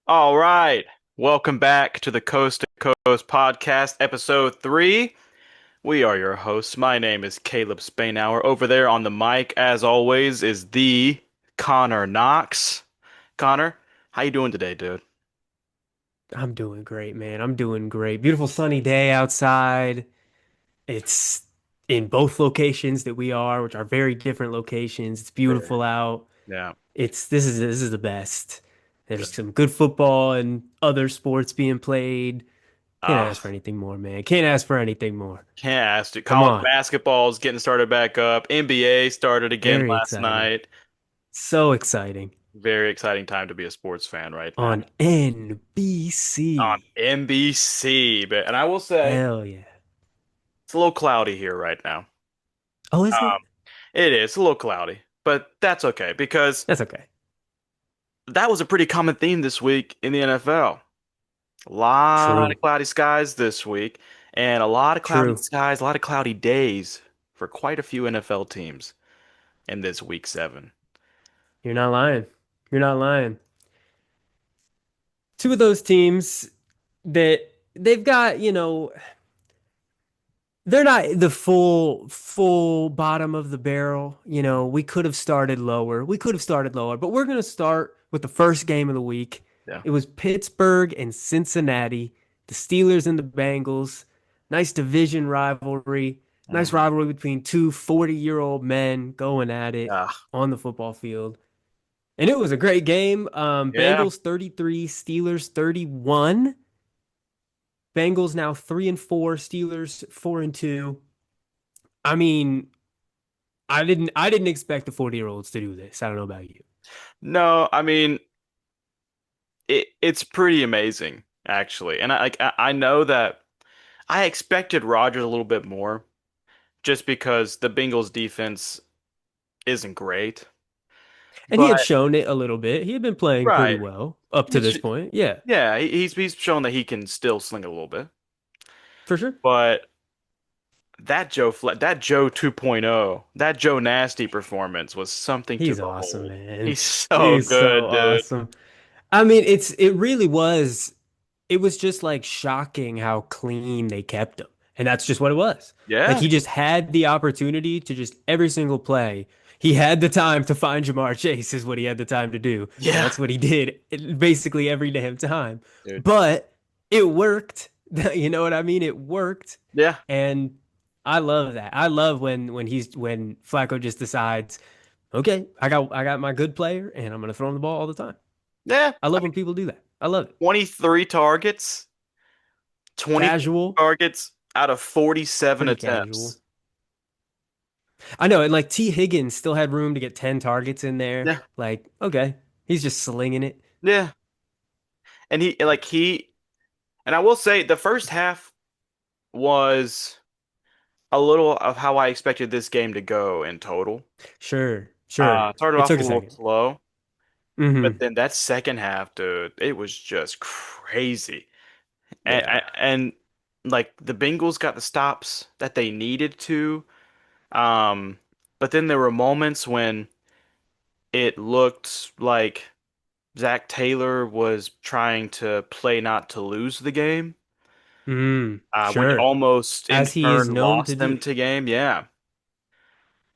All right. Welcome back to the Coast to Coast podcast, episode 3. We are your hosts. My name is Caleb Spainhour. Over there on the mic, as always, is the Connor Knox. Connor, how you doing today, dude? I'm doing great, man. I'm doing great. Beautiful sunny day outside. It's in both locations that we are, which are very different locations. It's Very. beautiful out. Yeah. This is the best. There's Good. some good football and other sports being played. Can't Ah, ask for anything more, man. Can't ask for anything more. can't ask you. Come College on. basketball is getting started back up. NBA started again Very last exciting. night. So exciting. Very exciting time to be a sports fan right now. On On NBC. NBC, but and I will say Hell yeah. it's a little cloudy here right now. Oh, is Um, it? It is a little cloudy, but that's okay because That's okay. that was a pretty common theme this week in the NFL. A lot True. of cloudy skies this week, and a lot of cloudy True. skies, a lot of cloudy days for quite a few NFL teams in this week 7. You're not lying. You're not lying. Two of those teams that they've got, they're not the full bottom of the barrel. We could have started lower. We could have started lower, but we're going to start with the first game of the week. Yeah. It was Pittsburgh and Cincinnati, the Steelers and the Bengals. Nice division rivalry. Nice Mhm. rivalry between two 40-year-old men going at it Yeah. on the football field. And it was a great game. Yeah. Bengals 33, Steelers 31. Bengals now 3-4, Steelers 4-2. I mean, I didn't expect the 40-year-olds to do this. I don't know about you. No, I mean it's pretty amazing actually, and I know that I expected Rodgers a little bit more just because the Bengals defense isn't great, And he had but shown it a little bit. He had been playing pretty right. well up to this He's point. Yeah, Yeah, he's shown that he can still sling it a little bit. for sure. But that Joe 2.0, that Joe Nasty performance was something to He's awesome, behold. man. He's so He's so good, dude. awesome. I mean, it really was. It was just like shocking how clean they kept him. And that's just what it was. Like Yeah, he just had the opportunity to just every single play. He had the time to find Jamar Chase is what he had the time to do. And yeah, that's what he did basically every damn time. dude. But it worked. You know what I mean? It worked. Yeah, And I love that. I love when Flacco just decides, okay, I got my good player and I'm gonna throw him the ball all the time. yeah. I I love mean, when people do that. I love it. 23 targets, 23 Casual, targets out of 47 pretty casual. attempts. I know, and like T. Higgins still had room to get 10 targets in there. Yeah, Like, okay, he's just slinging it. yeah. And and I will say the first half was a little of how I expected this game to go in total. Sure, sure. Started It off took a a little second. slow, but Hmm. then that second half, dude, it was just crazy. And, Yeah. and like the Bengals got the stops that they needed to. Um, but then there were moments when it looked like Zach Taylor was trying to play not to lose the game, which Sure. almost in As he is turn known to lost them do. to game. Yeah.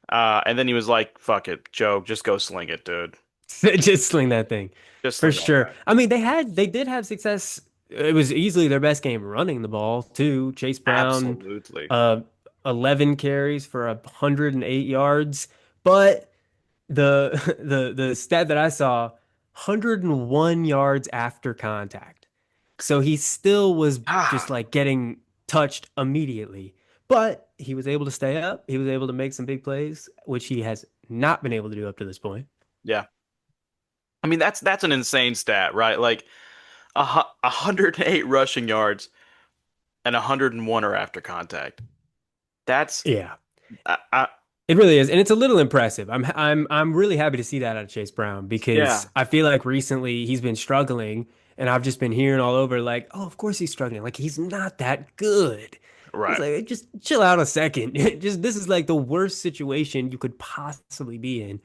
And then he was like, "Fuck it, Joe, just go sling it, dude. Just sling that thing. Just For sling that sure. thing." I mean, they did have success. It was easily their best game running the ball, too. Chase Brown, Absolutely. uh, 11 carries for 108 yards. But the the stat that I saw, 101 yards after contact. So he still was just Ah, like getting touched immediately. But he was able to stay up. He was able to make some big plays, which he has not been able to do up to this point. yeah. I mean, that's an insane stat, right? Like 108 rushing yards and 101 are after contact. That's Yeah. I It really is, and it's a little impressive. I'm really happy to see that out of Chase Brown because yeah, I feel like recently he's been struggling, and I've just been hearing all over like, oh, of course he's struggling. Like he's not that good. It's right. like just chill out a second. Just this is like the worst situation you could possibly be in.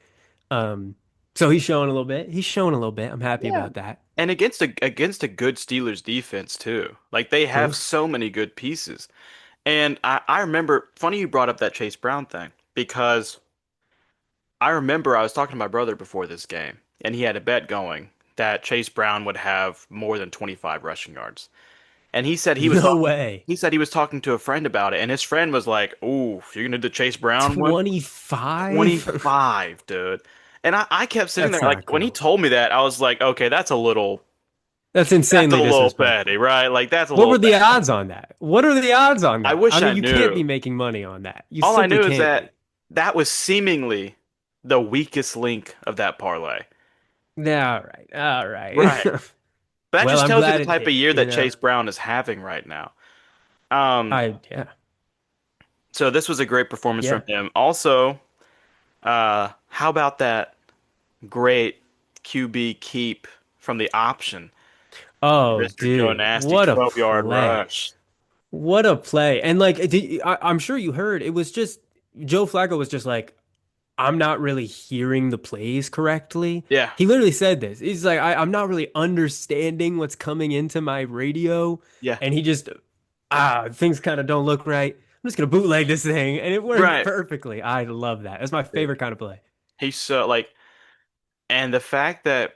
Um, so he's showing a little bit. He's showing a little bit. I'm happy Yeah. about that. and against a good Steelers defense too. Like they have True. so many good pieces. And I remember, funny you brought up that Chase Brown thing because I remember I was talking to my brother before this game, and he had a bet going that Chase Brown would have more than 25 rushing yards. And No way. he said he was talking to a friend about it, and his friend was like, "Ooh, you're gonna do the Chase Brown one? 25? 25, dude." And I kept sitting That's there like not when he cool. told me that, I was like, "Okay, That's that's a insanely little disrespectful. petty, right? Like that's a What little were the petty." odds on that? What are the odds on I that? I wish I mean, you can't knew. be making money on that. You All I simply knew is can't that be. that was seemingly the weakest link of that parlay. Yeah, all right. All right. Right. But that Well, just I'm tells you glad the it type of hit, year you that know. Chase Brown is having right now. Um, Yeah. so this was a great performance from Yeah. him. Also, how about that great QB keep from the option, Oh, Mr. Joe dude. Nasty, What a 12-yard play. rush. What a play. And like I'm sure you heard it was just Joe Flacco was just like I'm not really hearing the plays correctly. Yeah, He literally said this. He's like, I'm not really understanding what's coming into my radio. yeah, And he just, things kind of don't look right. I'm just gonna bootleg this thing. And it worked right. perfectly. I love that. That's my favorite kind of play. He's so like, and the fact that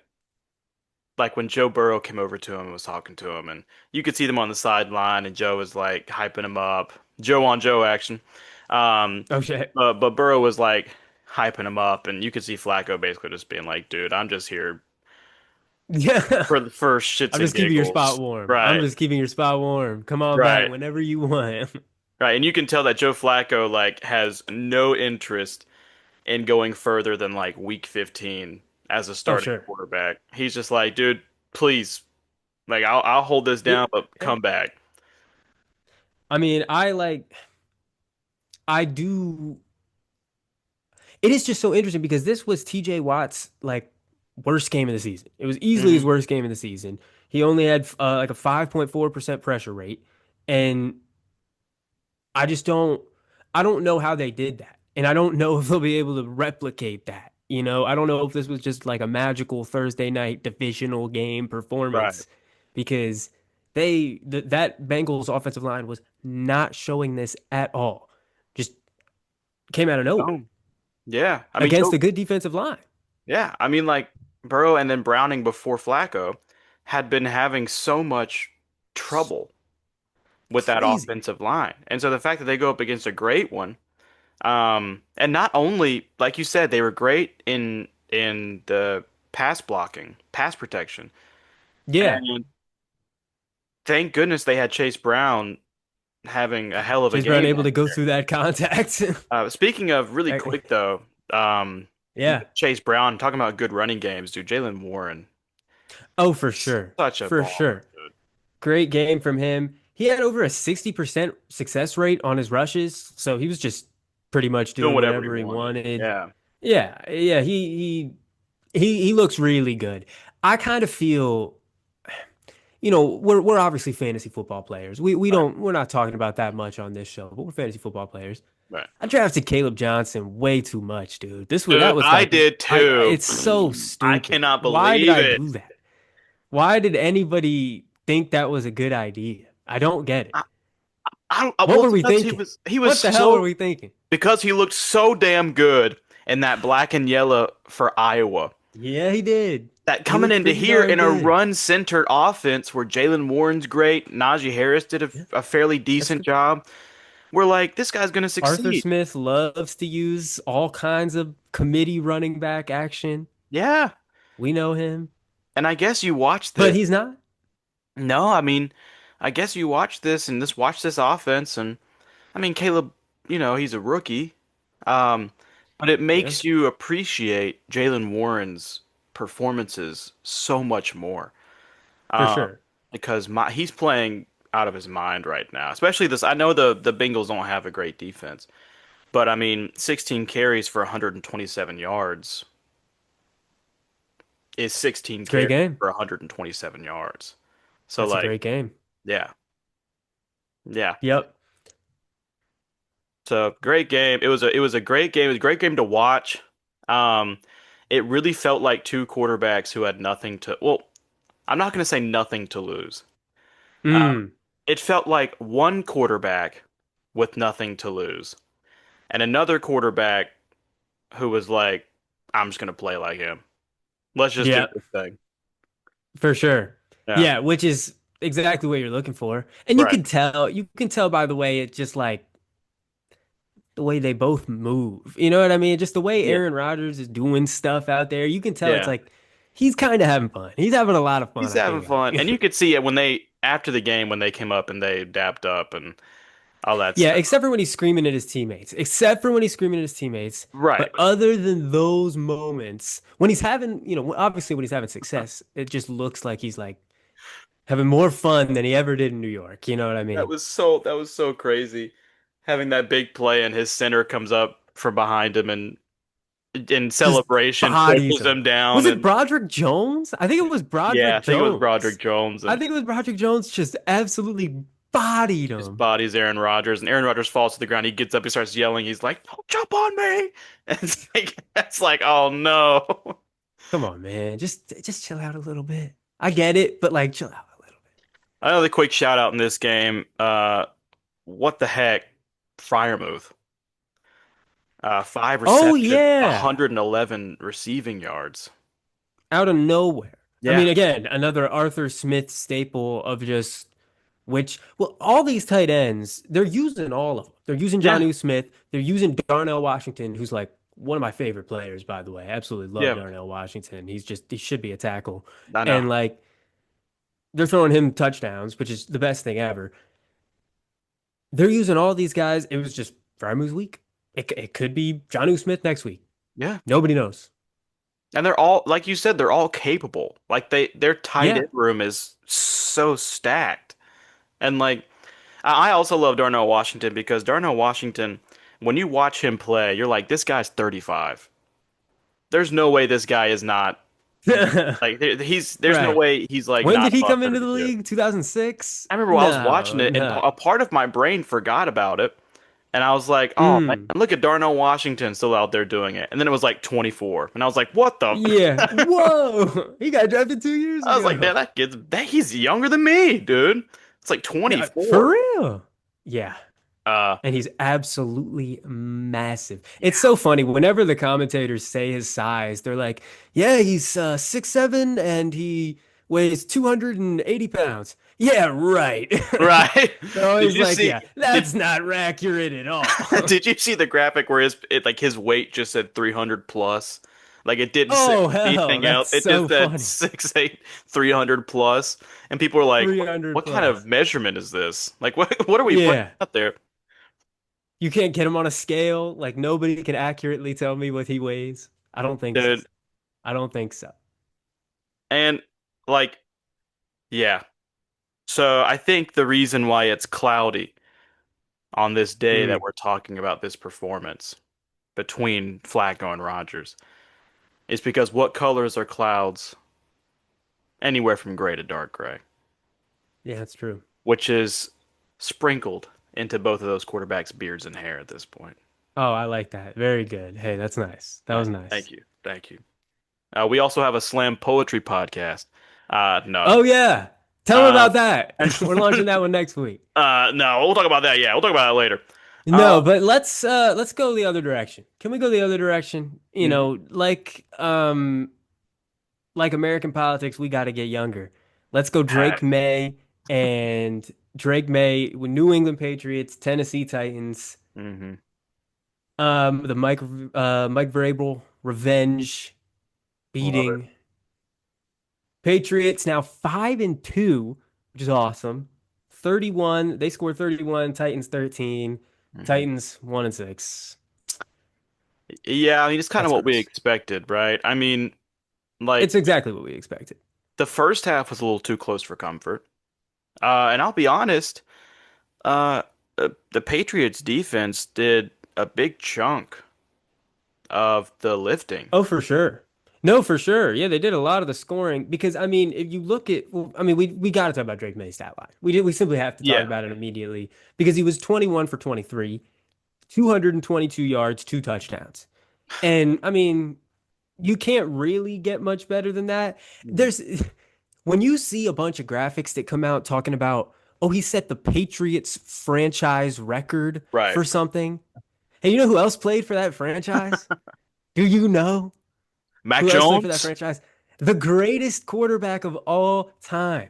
like when Joe Burrow came over to him and was talking to him, and you could see them on the sideline, and Joe was like hyping him up, Joe on Joe action. Um, Oh shit. but Burrow was like hyping him up, and you could see Flacco basically just being like, "Dude, I'm just here Yeah. for the first shits I'm and just keeping your spot giggles." warm. I'm Right, just keeping your spot warm. Come on back right, whenever you want. right, and you can tell that Joe Flacco like has no interest in going further than like week 15 as a Oh, starting sure. quarterback. He's just like, dude, please, like I'll hold this Yeah. down, but Yeah. come back. I mean, I do. It is just so interesting because this was TJ Watt's like worst game of the season. It was easily his Hmm. worst game of the season. He only had like a 5.4% pressure rate. And I just I don't know how they did that. And I don't know if they'll be able to replicate that. You know, I don't know if this was just like a magical Thursday night divisional game Right. performance because that Bengals offensive line was not showing this at all. Just came out of nowhere Oh, yeah. I mean, against a good defensive line. yeah. I mean, like Burrow and then Browning before Flacco had been having so much trouble with that Crazy. offensive line. And so the fact that they go up against a great one, and not only, like you said, they were great in the pass blocking, pass protection. Yeah. And thank goodness they had Chase Brown having a hell of a Chase Brown game able back to go there. through that contact. Speaking of really quick though, Yeah. Chase Brown, talking about good running games, dude, Jalen Warren, Oh, for sure. such a For baller, sure. dude. Great game from him. He had over a 60% success rate on his rushes, so he was just pretty much Doing doing whatever he whatever he wanted. wanted. Yeah, Yeah, yeah, he looks really good. I kind of feel, we're obviously fantasy football players. right, We're not talking about that much on this show, but we're fantasy football players. right. I drafted Caleb Johnson way too much, dude. That Dude, was I like did too. it's so I stupid. cannot Why did believe I it. do that? Why did anybody think that was a good idea? I don't get it. I, I don't, What well, were we because thinking? he was What the hell were so we thinking? because he looked so damn good in that black and yellow for Iowa. Yeah, he did. That He coming looked into pretty here darn in a good. run-centered offense where Jalen Warren's great, Najee Harris did Yeah, a fairly that's decent good. job. We're like, this guy's gonna Arthur succeed. Smith loves to use all kinds of committee running back action. Yeah. We know him, And I guess you watch but this. he's not. No, I mean, I guess you watch this and just watch this offense, and I mean, Caleb, he's a rookie, um, but it Yeah, makes you appreciate Jalen Warren's performances so much more, for um, sure. because he's playing out of his mind right now. Especially this. I know the Bengals don't have a great defense, but I mean, 16 carries for 127 yards is 16 It's a great carries game. for 127 yards. So That's a like, great game. yeah, yeah. Yep. So great game. It was a great game. It was a great game to watch. Um, it really felt like two quarterbacks who had nothing to. Well, I'm not going to say nothing to lose. Uh, Mm. it felt like one quarterback with nothing to lose, and another quarterback who was like, "I'm just going to play like him. Let's just do Yeah, this thing." for sure. Yeah, Yeah, which is exactly what you're looking for. And right. you can tell by the way it just like the way they both move. You know what I mean? Just the way Yeah, Aaron Rodgers is doing stuff out there. You can tell it's yeah. like he's kind of having fun. He's having a lot of fun, He's I having feel fun, like. and you could see it when they after the game when they came up and they dapped up and all that Yeah, stuff. except for when he's screaming at his teammates. Except for when he's screaming at his teammates. Right. But other than those moments, when he's having, obviously when he's having success, it just looks like he's like having more fun than he ever did in New York. You know what I mean? That was so crazy. Having that big play and his center comes up from behind him and in Just celebration bodies pushes him. him Was down it and Broderick Jones? I think it was yeah, I Broderick think it was Broderick Jones. Jones I and think it was Broderick Jones just absolutely bodied just him. bodies Aaron Rodgers and Aaron Rodgers falls to the ground. He gets up, he starts yelling. He's like, "Don't jump on me!" And it's like, oh no. Come on, man. Just chill out a little bit. I get it, but like chill out a little bit. Another quick shout out in this game. What the heck, Fryermuth. Five Oh receptions, yeah. 111 receiving yards. Out of nowhere. I Yeah, mean, again, another Arthur Smith staple of just well, all these tight ends, they're using all of them. They're using yeah, Jonnu Smith. They're using Darnell Washington, who's like one of my favorite players, by the way. I absolutely love yeah. Darnell Washington. He should be a tackle. I know. And like, they're throwing him touchdowns, which is the best thing ever. They're using all these guys. It was just Fryermuth's week. It could be Jonnu Smith next week. Yeah. Nobody knows. And they're all, like you said, they're all capable. Like their tight Yeah. end room is so stacked. And like, I also love Darnell Washington because Darnell Washington, when you watch him play, you're like, this guy's 35. There's no way this guy is not like there's no Right. way he's like When not did he above come into the 32. league? 2006? I remember while I was watching No, it, and no. a part of my brain forgot about it, and I was like, "Oh man, Mm. look at Darnell Washington still out there doing it." And then it was like 24, and I was like, "What the?" Yeah. Whoa. He got drafted 2 years I was like, ago. "Man, he's younger than me, dude. It's like No, for 24." real. Yeah. Uh, And he's absolutely massive. It's so funny. Whenever the commentators say his size, they're like, yeah, he's 6'7" and he weighs 280 pounds. Yeah, right. right? They're Did always you like, see? yeah, Did that's not accurate at all. Did you see the graphic where his weight just said 300 plus? Like it didn't say Oh, hell, anything else. that's It just so said funny. 6'8", 300 plus. And people were like, 300 what kind of plus. measurement is this? Like what are we putting Yeah. out there?" You can't get him on a scale. Like, nobody can accurately tell me what he weighs. I don't think so. Dude. I don't think so. And like, yeah. So I think the reason why it's cloudy on this day that Mm. we're talking about this performance between Flacco and Rodgers is because what colors are clouds? Anywhere from gray to dark gray, Yeah, that's true. which is sprinkled into both of those quarterbacks' beards and hair at this point. Oh, I like that. Very good. Hey, that's nice. That was Thank nice. you. Thank you. We also have a slam poetry podcast. No. Oh, yeah. Tell him Uh, about that. We're launching that one next week. no, we'll talk about that. Yeah, we'll talk about that later. Uh, No, but let's go the other direction. Can we go the other direction? mhm. Like American politics, we got to get younger. Let's go Uh, Drake May and Drake May with New England Patriots, Tennessee Titans. mhm. The Mike Vrabel revenge Love it. beating Patriots now 5-2, which is awesome. 31, they scored 31, Titans 13, Mhm. Titans 1-6. Yeah, I mean, it's kind of That's what we gross. expected, right? I mean, like It's exactly what we expected. the first half was a little too close for comfort. And I'll be honest, uh, the Patriots defense did a big chunk of the lifting. Oh, for sure. No, for sure. Yeah, they did a lot of the scoring because I mean, if you look at, well, I mean, we got to talk about Drake May's stat line. We simply have to talk Yeah. about it immediately because he was 21 for 23, 222 yards, two touchdowns. And I mean, you can't really get much better than that. Mhm. There's when you see a bunch of graphics that come out talking about, oh, he set the Patriots franchise record Right. for something. Hey, you know who else played for that franchise? Do you know Mac who else played for that Jones? franchise? The greatest quarterback of all time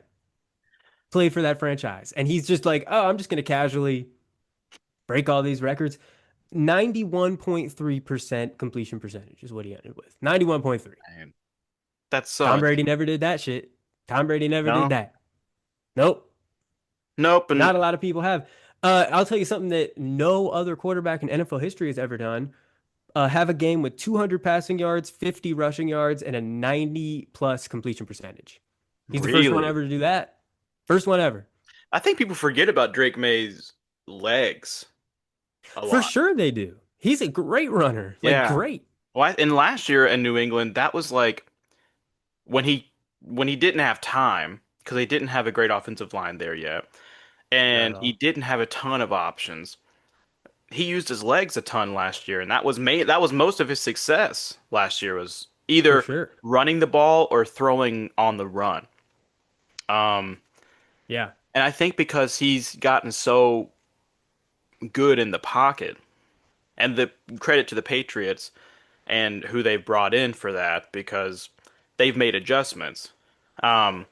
played for that franchise. And he's just like, oh, I'm just going to casually break all these records. 91.3% completion percentage is what he ended with. 91.3. Man, that Tom sucks. Brady never did that shit. Tom Brady never did No. that. Nope. Nope. And Not a lot of people have. I'll tell you something that no other quarterback in NFL history has ever done. Have a game with 200 passing yards, 50 rushing yards, and a 90 plus completion percentage. He's the first one really, ever to do that. First one ever. I think people forget about Drake May's legs a For lot. sure they do. He's a great runner. Like, Yeah. great. Well, and last year in New England, that was like when he didn't have time because they didn't have a great offensive line there yet, Not and at he all. didn't have a ton of options. He used his legs a ton last year, and that was most of his success last year was For either sure. running the ball or throwing on the run. Um, Yeah. and I think because he's gotten so good in the pocket, and the credit to the Patriots and who they've brought in for that because they've made adjustments. Um,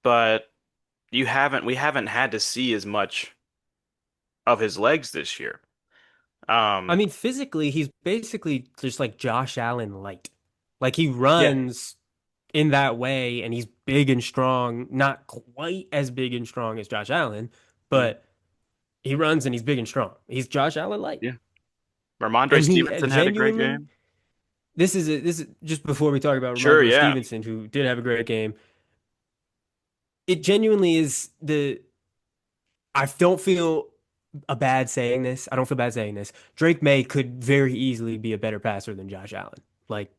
but we haven't had to see as much of his legs this year. I Um, mean, physically, he's basically just like Josh Allen light. Like, he yeah. runs in that way and he's big and strong, not quite as big and strong as Josh Allen, Mm, but he runs and he's big and strong. He's Josh Allen light. yeah. Ramondre And he Stevenson had a great genuinely, game. this is just before we talk about Sure, Ramondre yeah. Stevenson, who did have a great game. It genuinely is I don't feel a bad saying this. I don't feel bad saying this. Drake May could very easily be a better passer than Josh Allen. Like,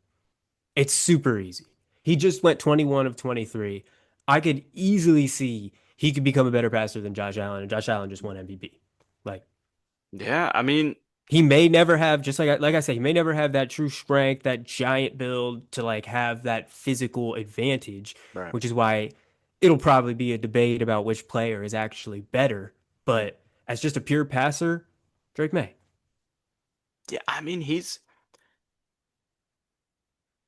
it's super easy. He just went 21 of 23. I could easily see he could become a better passer than Josh Allen, and Josh Allen just won MVP. Like, Yeah, I mean, he may never have, just like I said, he may never have that true strength, that giant build to like have that physical advantage, right. which is why it'll probably be a debate about which player is actually better. Mm. But as just a pure passer, Drake May. Yeah, I mean,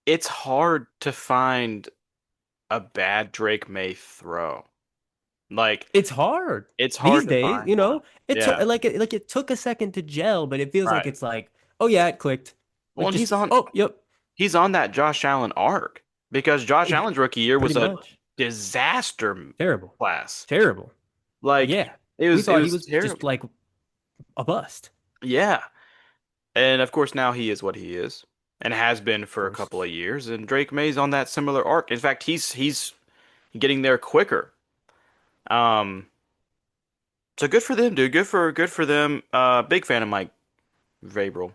it's hard to find a bad Drake May throw. Like, It's hard it's these hard to days, find one. It took Yeah, like it took a second to gel, but it feels like right. it's like, oh yeah, it clicked. Well, Like and just, oh, yep, he's on that Josh Allen arc because Josh eh, Allen's rookie year pretty was a much. disaster Terrible, class. terrible. Like Yeah, it we was it thought he was was just terrible. like a bust. Yeah. And of course now he is what he is and has been Of for a course. couple of years and Drake May's on that similar arc. In fact, he's getting there quicker. Um so good for them, dude. Good for them. Big fan of Mike Vrabel.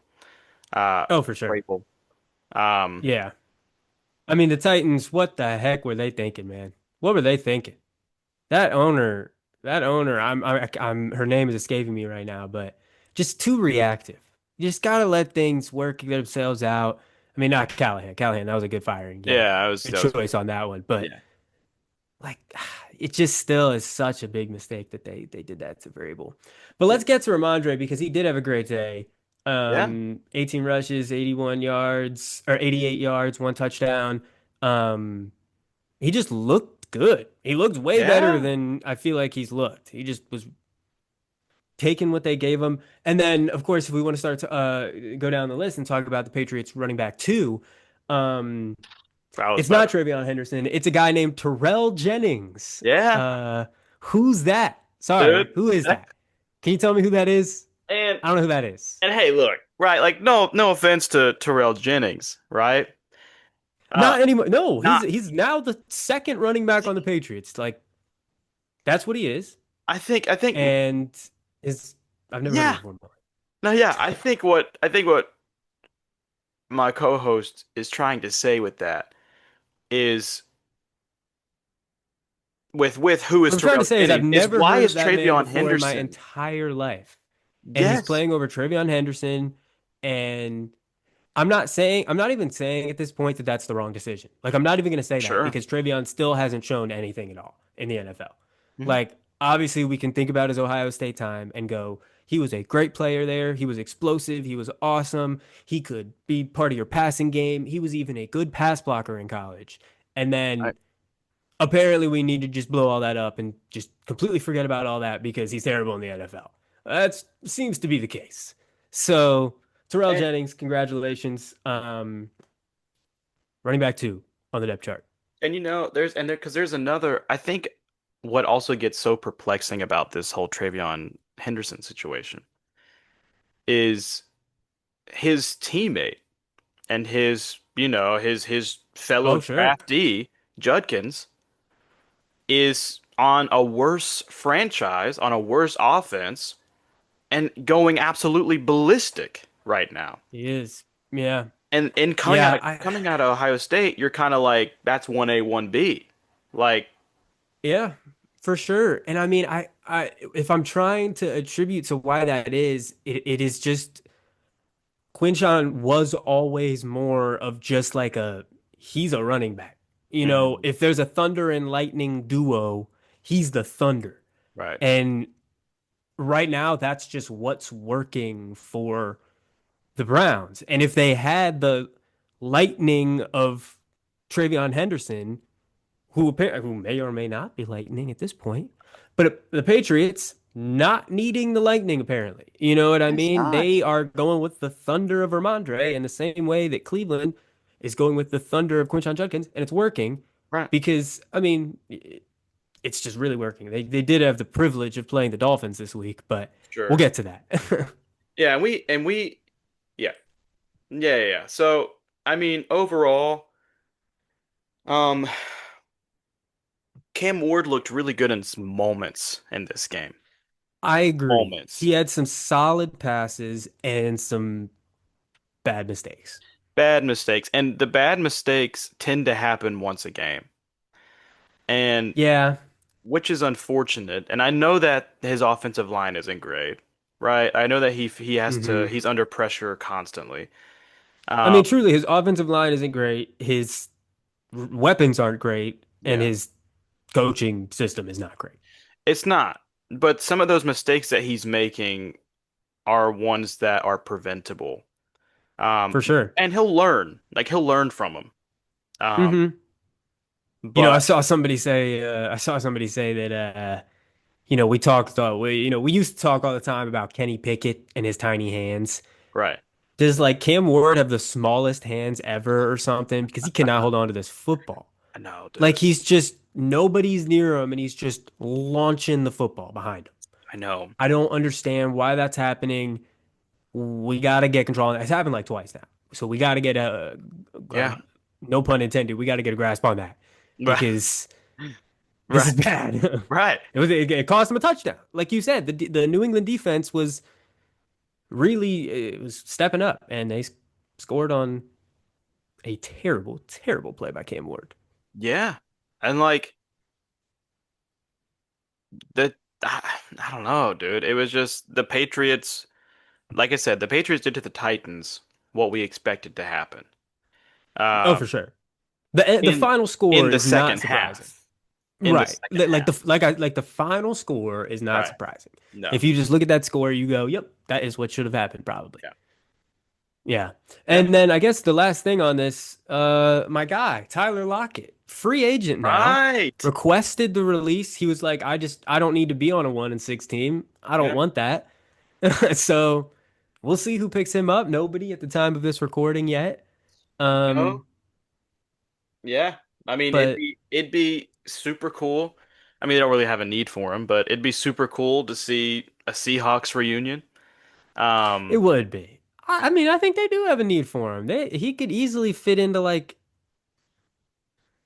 Uh Oh, for sure. Vrabel. Um Yeah. I mean, the Titans, what the heck were they thinking, man? What were they thinking? That owner, that owner, her name is escaping me right now, but just too reactive. You just gotta let things work themselves out. I mean, not Callahan. Callahan, that was a good firing. Yeah, yeah, good that was choice on that one. But yeah. like, it just still is such a big mistake that they did that to Vrabel. But let's get to Ramondre because he did have a great day. Yeah. 18 rushes, 81 yards or 88 yards, one touchdown. Um, he just looked good. He looked way better Yeah. than I feel like he's looked. He just was taking what they gave him. And then, of course, if we want to start to go down the list and talk about the Patriots running back two, um, I was it's about not to. Travion Henderson. It's a guy named Terrell Jennings. Yeah, Who's that? dude. Sorry, who is that? Can you tell me who that is? And I don't know who that is. and hey, look, right? Like, no offense to Terrell Jennings, right? Uh, Not anymore. No, not. he's now the second running back on the Patriots. Like, that's what he is. I think, And is I've never heard of yeah. him before. No, yeah. I think what my co-host is trying to say with that is with who What is I'm trying to Terrell say is I've Jennings is never why heard of is that man Travion before in my Henderson? entire life. And he's Yes, playing over Travion Henderson. And I'm not even saying at this point that that's the wrong decision. Like, I'm not even going to say that Sure. because Travion still hasn't shown anything at all in the NFL. Mhm. Like, obviously, we can think about his Ohio State time and go, he was a great player there. He was explosive. He was awesome. He could be part of your passing game. He was even a good pass blocker in college. And then Right. apparently, we need to just blow all that up and just completely forget about all that because he's terrible in the NFL. That seems to be the case. So, Terrell And Jennings, congratulations. Running back two on the depth chart. because there's another. I think what also gets so perplexing about this whole Travion Henderson situation is his teammate and his fellow Oh, sure. draftee Judkins is on a worse franchise, on a worse offense, and going absolutely ballistic right now. He is. Yeah. And coming out Yeah. of coming out of Ohio State, you're kind of like that's 1A, 1B. Like, Yeah, for sure. And I mean, if I'm trying to attribute to why that is, it is just Quinshawn was always more of just like he's a running back. mhm, If there's a Thunder and Lightning duo, he's the Thunder. right. And right now, that's just what's working for the Browns. And if they had the Lightning of Travion Henderson, who may or may not be Lightning at this point, but the Patriots not needing the Lightning apparently. You know what I It's mean? not. They are going with the Thunder of Ramondre in the same way that Cleveland is going with the Thunder of Quinshon Judkins, and it's working Right. because I mean it's just really working. They did have the privilege of playing the Dolphins this week, but we'll Sure. get to that. Yeah, and we yeah. Yeah. So, I mean, overall, um Cam Ward looked really good in some moments in this game. I agree. Moments. He had some solid passes and some bad mistakes. Bad mistakes. And the bad mistakes tend to happen once a game. And Yeah. which is unfortunate. And I know that his offensive line isn't great, right? I know that hmm he's under pressure constantly. I Um, mean, truly, his offensive line isn't great. His weapons aren't great, and yeah. his coaching system is not great. It's not. But some of those mistakes that he's making are ones that are preventable. For sure. And he'll learn. Like he'll learn from them. Um, hmm but I saw somebody say that, we used to talk all the time about Kenny Pickett and his tiny hands. right. Does like Cam Ward have the smallest hands ever or something? Because he cannot hold on to this football. I know, Like dude. he's just nobody's near him, and he's just launching the football behind him. I know. I don't understand why that's happening. We got to get control. It's happened like twice now. So we got to get a Yeah. no pun intended. We got to get a grasp on that Right. because this Right. is bad. Right. It cost him a touchdown. Like you said, the New England defense was really it was stepping up, and they scored on a terrible, terrible play by Cam Ward. Yeah. And like the I don't know, dude. It was just the Patriots, like I said, the Patriots did to the Titans what we expected to happen. Oh, Um, for sure. The in final in score the is not second surprising. half. In the Right. second half. Like the final score is not Right. surprising. No. If you just look at that score, you go, "Yep, that is what should have happened probably." Yeah. Yeah. Yeah. And then I guess the last thing on this, my guy, Tyler Lockett, free agent now, Right. requested the release. He was like, I don't need to be on a 1-6 team. I don't Yeah. want that. So we'll see who picks him up. Nobody at the time of this recording yet. No. Um, Yeah. I mean, but it'd be super cool. I mean, they don't really have a need for him, but it'd be super cool to see a Seahawks reunion. it Um, would be. I mean, I think they do have a need for him. He could easily fit into like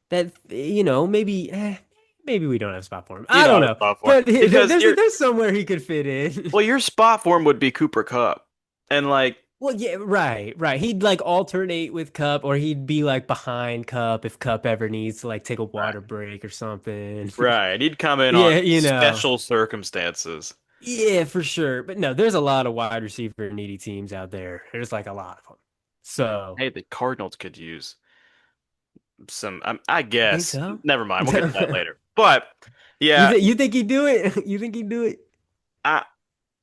that, maybe we don't have a spot for him. you I don't don't have a know. spot for him But because there's somewhere he could fit in. your spot for him would be Cooper Cup, and like, Well, yeah, right, right. He'd like alternate with Cup, or he'd be like behind Cup if Cup ever needs to like take a right, water break or something. right, he'd come in on Yeah, special circumstances. Yeah, for sure. But no, there's a lot of wide receiver needy teams out there. There's like a lot of them. So Hey, the Cardinals could use some. I you think guess. so? Never mind. We'll get to that later. But yeah, You think he'd do it? You think he'd do it? I,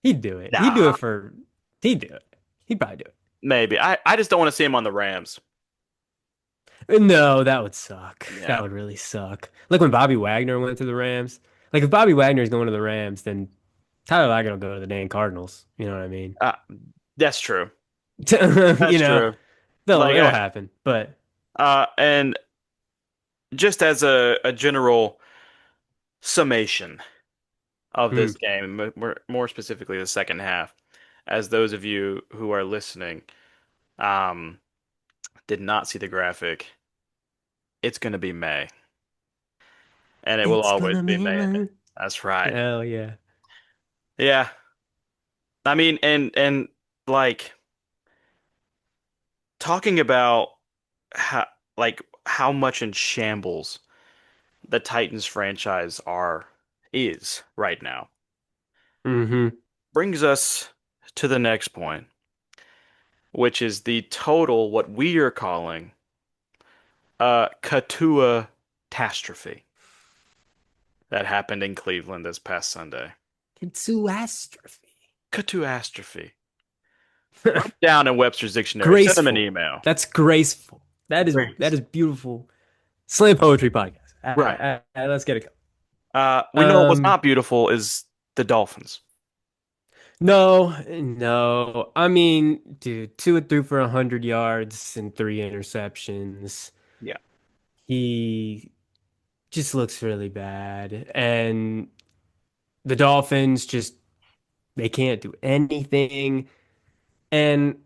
He'd do it. He'd do nah, it for. He'd do it. He'd probably do it. maybe. I just don't want to see him on the Rams. No, that would suck. That Yeah. would really suck. Like when Bobby Wagner went to the Rams. Like if Bobby Wagner's going to the Rams, then Tyler Lockett will go to the dang Cardinals. You know what I mean? Uh, that's true. You That's know, true. Like it'll happen. But and just as a general summation of mm, this game, more specifically the second half, as those of you who are listening um did not see the graphic, it's going to be May, and it will it's always gonna be be May. my. That's right. Hell yeah. Yeah. I mean, and like talking about how how much in shambles the Titans franchise are is right now Hmm. brings us to the next point, which is the total what we are calling Ca-Tua-Tastrophe that happened in Cleveland this past Sunday. Catastrophe. Ca-Tua-Tastrophe. Write it down in Webster's dictionary. Send them an Graceful. email. That's graceful. That Great. is beautiful. Slam poetry podcast. Right. Let's get it We know what's going. not beautiful is the Dolphins. No, no. I mean, dude, two and threw for 100 yards and three interceptions. Yeah. He just looks really bad. And the Dolphins just they can't do anything. And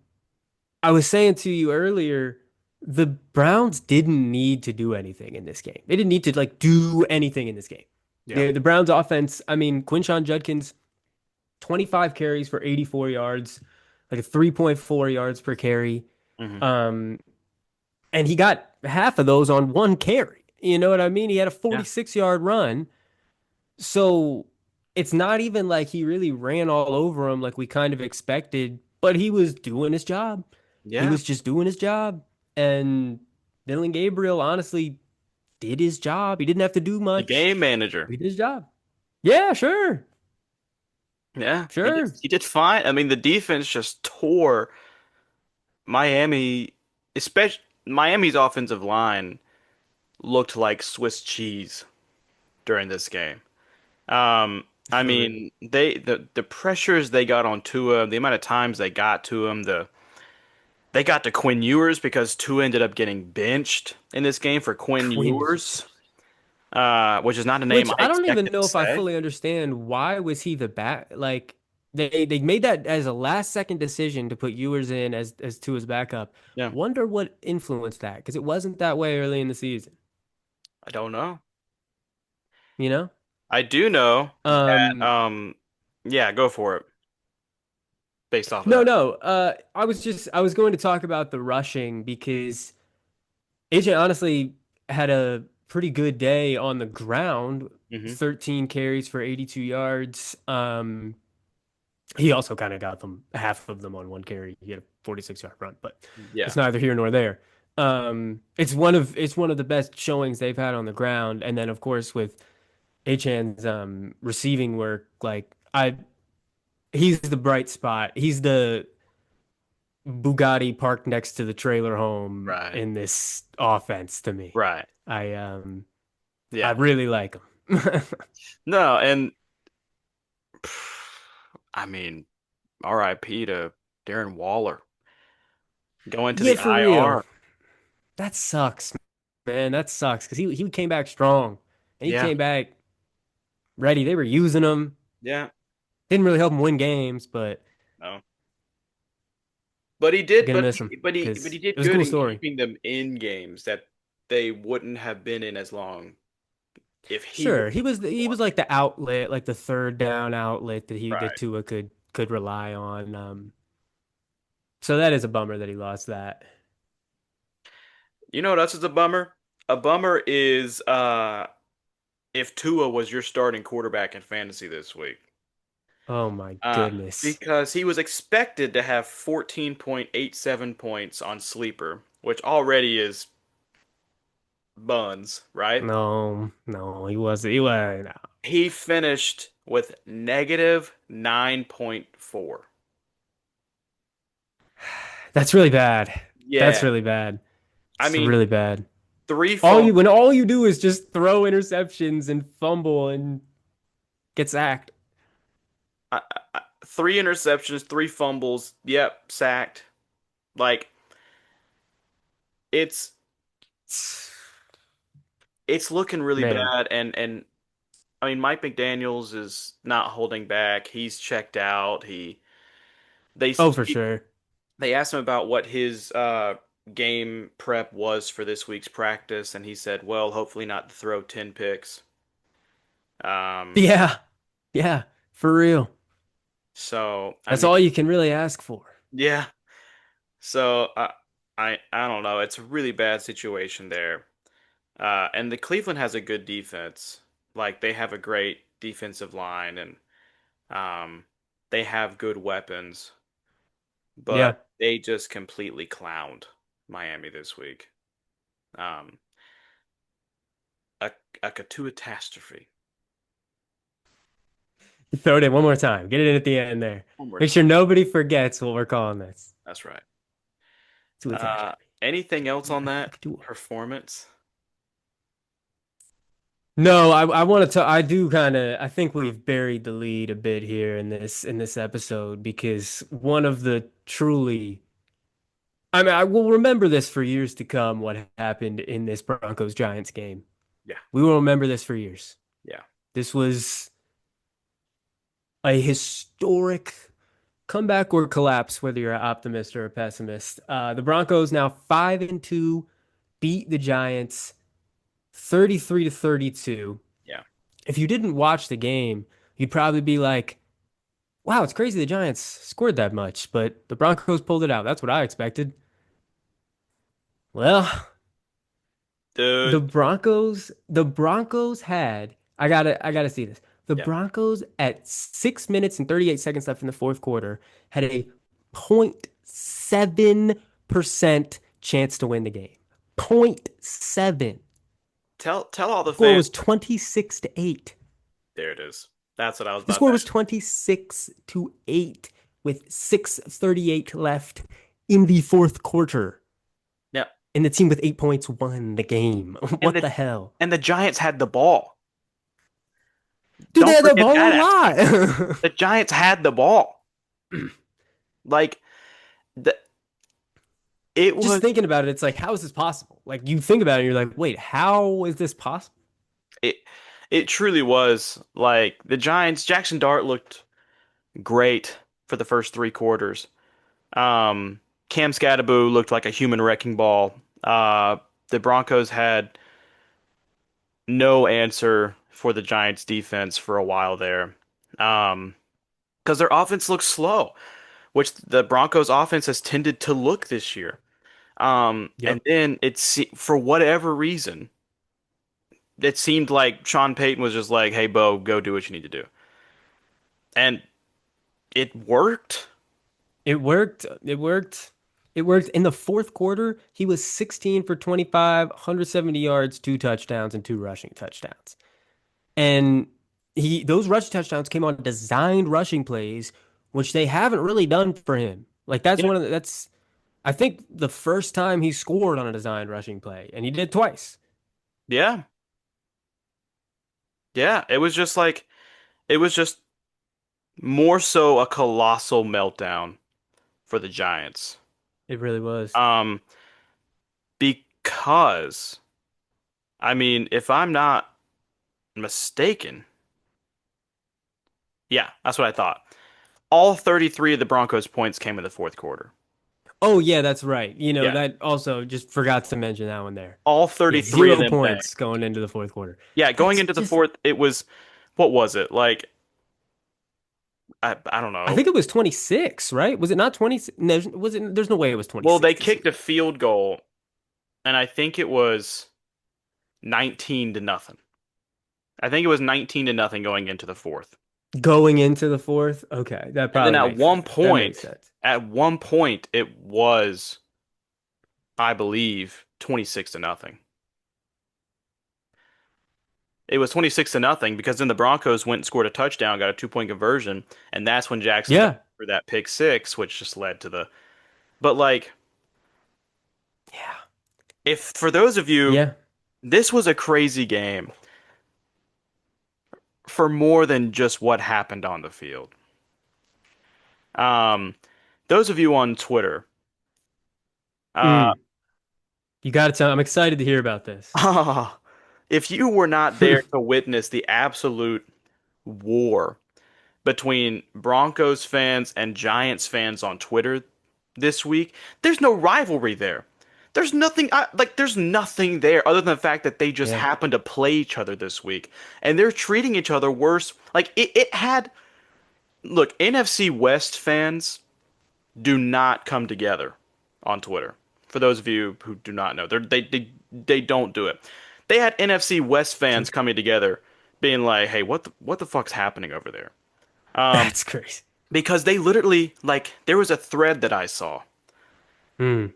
I was saying to you earlier, the Browns didn't need to do anything in this game. They didn't need to like do anything in this game. Yeah. The Browns offense, I mean, Quinshon Judkins 25 carries for 84 yards, like a 3.4 yards per carry. Hmm. Um, and he got half of those on one carry. You know what I mean? He had a Yeah. 46-yard run. So it's not even like he really ran all over him like we kind of expected, but he was doing his job. He Yeah. was just doing his job. And Dylan Gabriel honestly did his job. He didn't have to do The much. game manager. He did his job. Yeah, sure. Yeah. Sure. He did fine. I mean, the defense just tore Miami, especially Miami's offensive line looked like Swiss cheese during this game. I For real. mean, the pressures they got on Tua, the amount of times they got to him, they got to Quinn Ewers because Tua ended up getting benched in this game for Quinn Quinn Ewers, Ewers. which is not a name Which I I don't even expected to know if I say. fully understand why was he the back like they made that as a last second decision to put Ewers in as to his backup. Yeah, Wonder what influenced that because it wasn't that way early in the season, I don't know. you know? I do know that, Um yeah, go for it based off of no, that. no. I was going to talk about the rushing because AJ honestly had a pretty good day on the ground, Hmm. 13 carries for 82 yards. He also kind of got them half of them on one carry. He had a 46-yard run, but Yeah, it's neither here nor there. It's one of the best showings they've had on the ground, and then of course with Achan's receiving work, like I he's the bright spot. He's the Bugatti parked next to the trailer home right, in this offense to me. right. I um I Yeah. really like him. No, and I mean, RIP to Darren Waller going to Yeah, the for real. IR. That sucks, man. That sucks because he came back strong and he Yeah, came back ready. They were using him. yeah. Didn't really help him win games, but No. But he did, gonna miss him but he because it did was a good cool in story. keeping them in games that they wouldn't have been in as long if he Sure, wasn't he was performing. like the outlet, like the third down outlet that Right. Tua could rely on. So that is a bummer that he lost that. You know what else is a bummer? A bummer is if Tua was your starting quarterback in fantasy this week. Oh my goodness. because he was expected to have 14.87 points on Sleeper, which already is buns, right? No, no, he wasn't. He was. No. He finished with negative 9.4. That's really bad. That's Yeah. really bad. I It's mean, really bad. three All you fumbles, when all you do is just throw interceptions and fumble and get sacked. three interceptions, three fumbles. Yep, sacked. Like it's it's looking really Man. bad and I mean Mike McDaniels is not holding back. He's checked out. They Oh, for sure. they asked him about what his game prep was for this week's practice, and he said, "Well, hopefully not to throw 10 picks." Um, Yeah. Yeah. For real. so I That's mean, all you can really ask for. yeah. So I don't know. It's a really bad situation there. And the Cleveland has a good defense. Like they have a great defensive line, and um, they have good weapons, but Yeah. they just completely clowned Miami this week. Um, a a Ca-Tua-Tastrophe. Throw it in one more time. Get it in at the end there. One more Make sure time. nobody forgets what we're calling this. That's right. It's a catastrophe. Anything else on I that could do it. performance? No, I want to. I do kind of. I think we've buried the lead a bit here in this episode because one of the truly. I mean, I will remember this for years to come. What happened in this Broncos Giants game? Yeah, We will remember this for years. yeah, This was a historic comeback or collapse, whether you're an optimist or a pessimist. The Broncos now 5-2, beat the Giants 33 to 32. yeah. If you didn't watch the game, you'd probably be like, wow, it's crazy the Giants scored that much, but the Broncos pulled it out. That's what I expected. Well, Dude, The Broncos had, I gotta see this. The yeah. Broncos at 6 minutes and 38 seconds left in the fourth quarter had a 0.7% chance to win the game. Point 0.7. Tell all The the score fans. was 26 to 8. There it is. That's what I was The about score to was ask. 26 to 8 with 6:38 left in the fourth quarter. Yeah, And the team with 8 points won the game. and What the hell? the Giants had the ball. Dude, they Don't had the forget ball that a aspect. lot. The Giants had the ball. Like the, it Just was thinking about it, it's like, how is this possible? Like, you think about it, and you're like, wait, how is this possible? it it truly was like the Giants. Jackson Dart looked great for the first three quarters. Um, Cam Scatterbo looked like a human wrecking ball. The Broncos had no answer for the Giants defense for a while there. Because their offense looks slow, which the Broncos offense has tended to look this year. And Yep. then for whatever reason, it seemed like Sean Payton was just like, "Hey, Bo, go do what you need to do," and it worked. It worked. It worked. It worked. In the fourth quarter, he was 16 for 25, 170 yards, two touchdowns, and two rushing touchdowns. And those rushing touchdowns came on designed rushing plays, which they haven't really done for him. Like Yeah, that's I think the first time he scored on a designed rushing play, and he did twice. yeah, yeah. It was just more so a colossal meltdown for the Giants. It really was. Um, because I mean, if I'm not mistaken, yeah, that's what I thought. All 33 of the Broncos' points came in the fourth quarter. Oh yeah, that's right. Yeah, That also just forgot to mention that one there. all Yeah, 33 of zero them points banked. going into the fourth quarter. Yeah, going That's into the just fourth, it was, what was it? Like, I don't I know. think it was 26, right? Was it not 20? No, was it there's no way it was Well, they 26 to kicked a 0. field goal, and I think it was 19 to nothing. I think it was 19 to nothing going into the fourth. Going into the fourth. Okay, that And then probably makes sense. That makes sense. at one point, it was, I believe, 26 to nothing. It was 26 to nothing because then the Broncos went and scored a touchdown, got a 2-point conversion, and that's when Jackson got Yeah. for that pick six, which just led to the. But like, Yeah. if for those of you, Yeah. this was a crazy game for more than just what happened on the field. Um, those of you on Twitter, uh, Mm. You got to tell. I'm excited to hear about this. if you were not there to witness the absolute war between Broncos fans and Giants fans on Twitter this week, there's no rivalry there. There's nothing there's nothing there other than the fact that they just Yeah. happened to play each other this week and they're treating each other worse. Like it had look, NFC West fans do not come together on Twitter. For those of you who do not know, they don't do it. They had NFC West fans coming together being like, "Hey, what the fuck's happening over there?" Um, That's crazy. because they literally like there was a thread that I saw. Mm.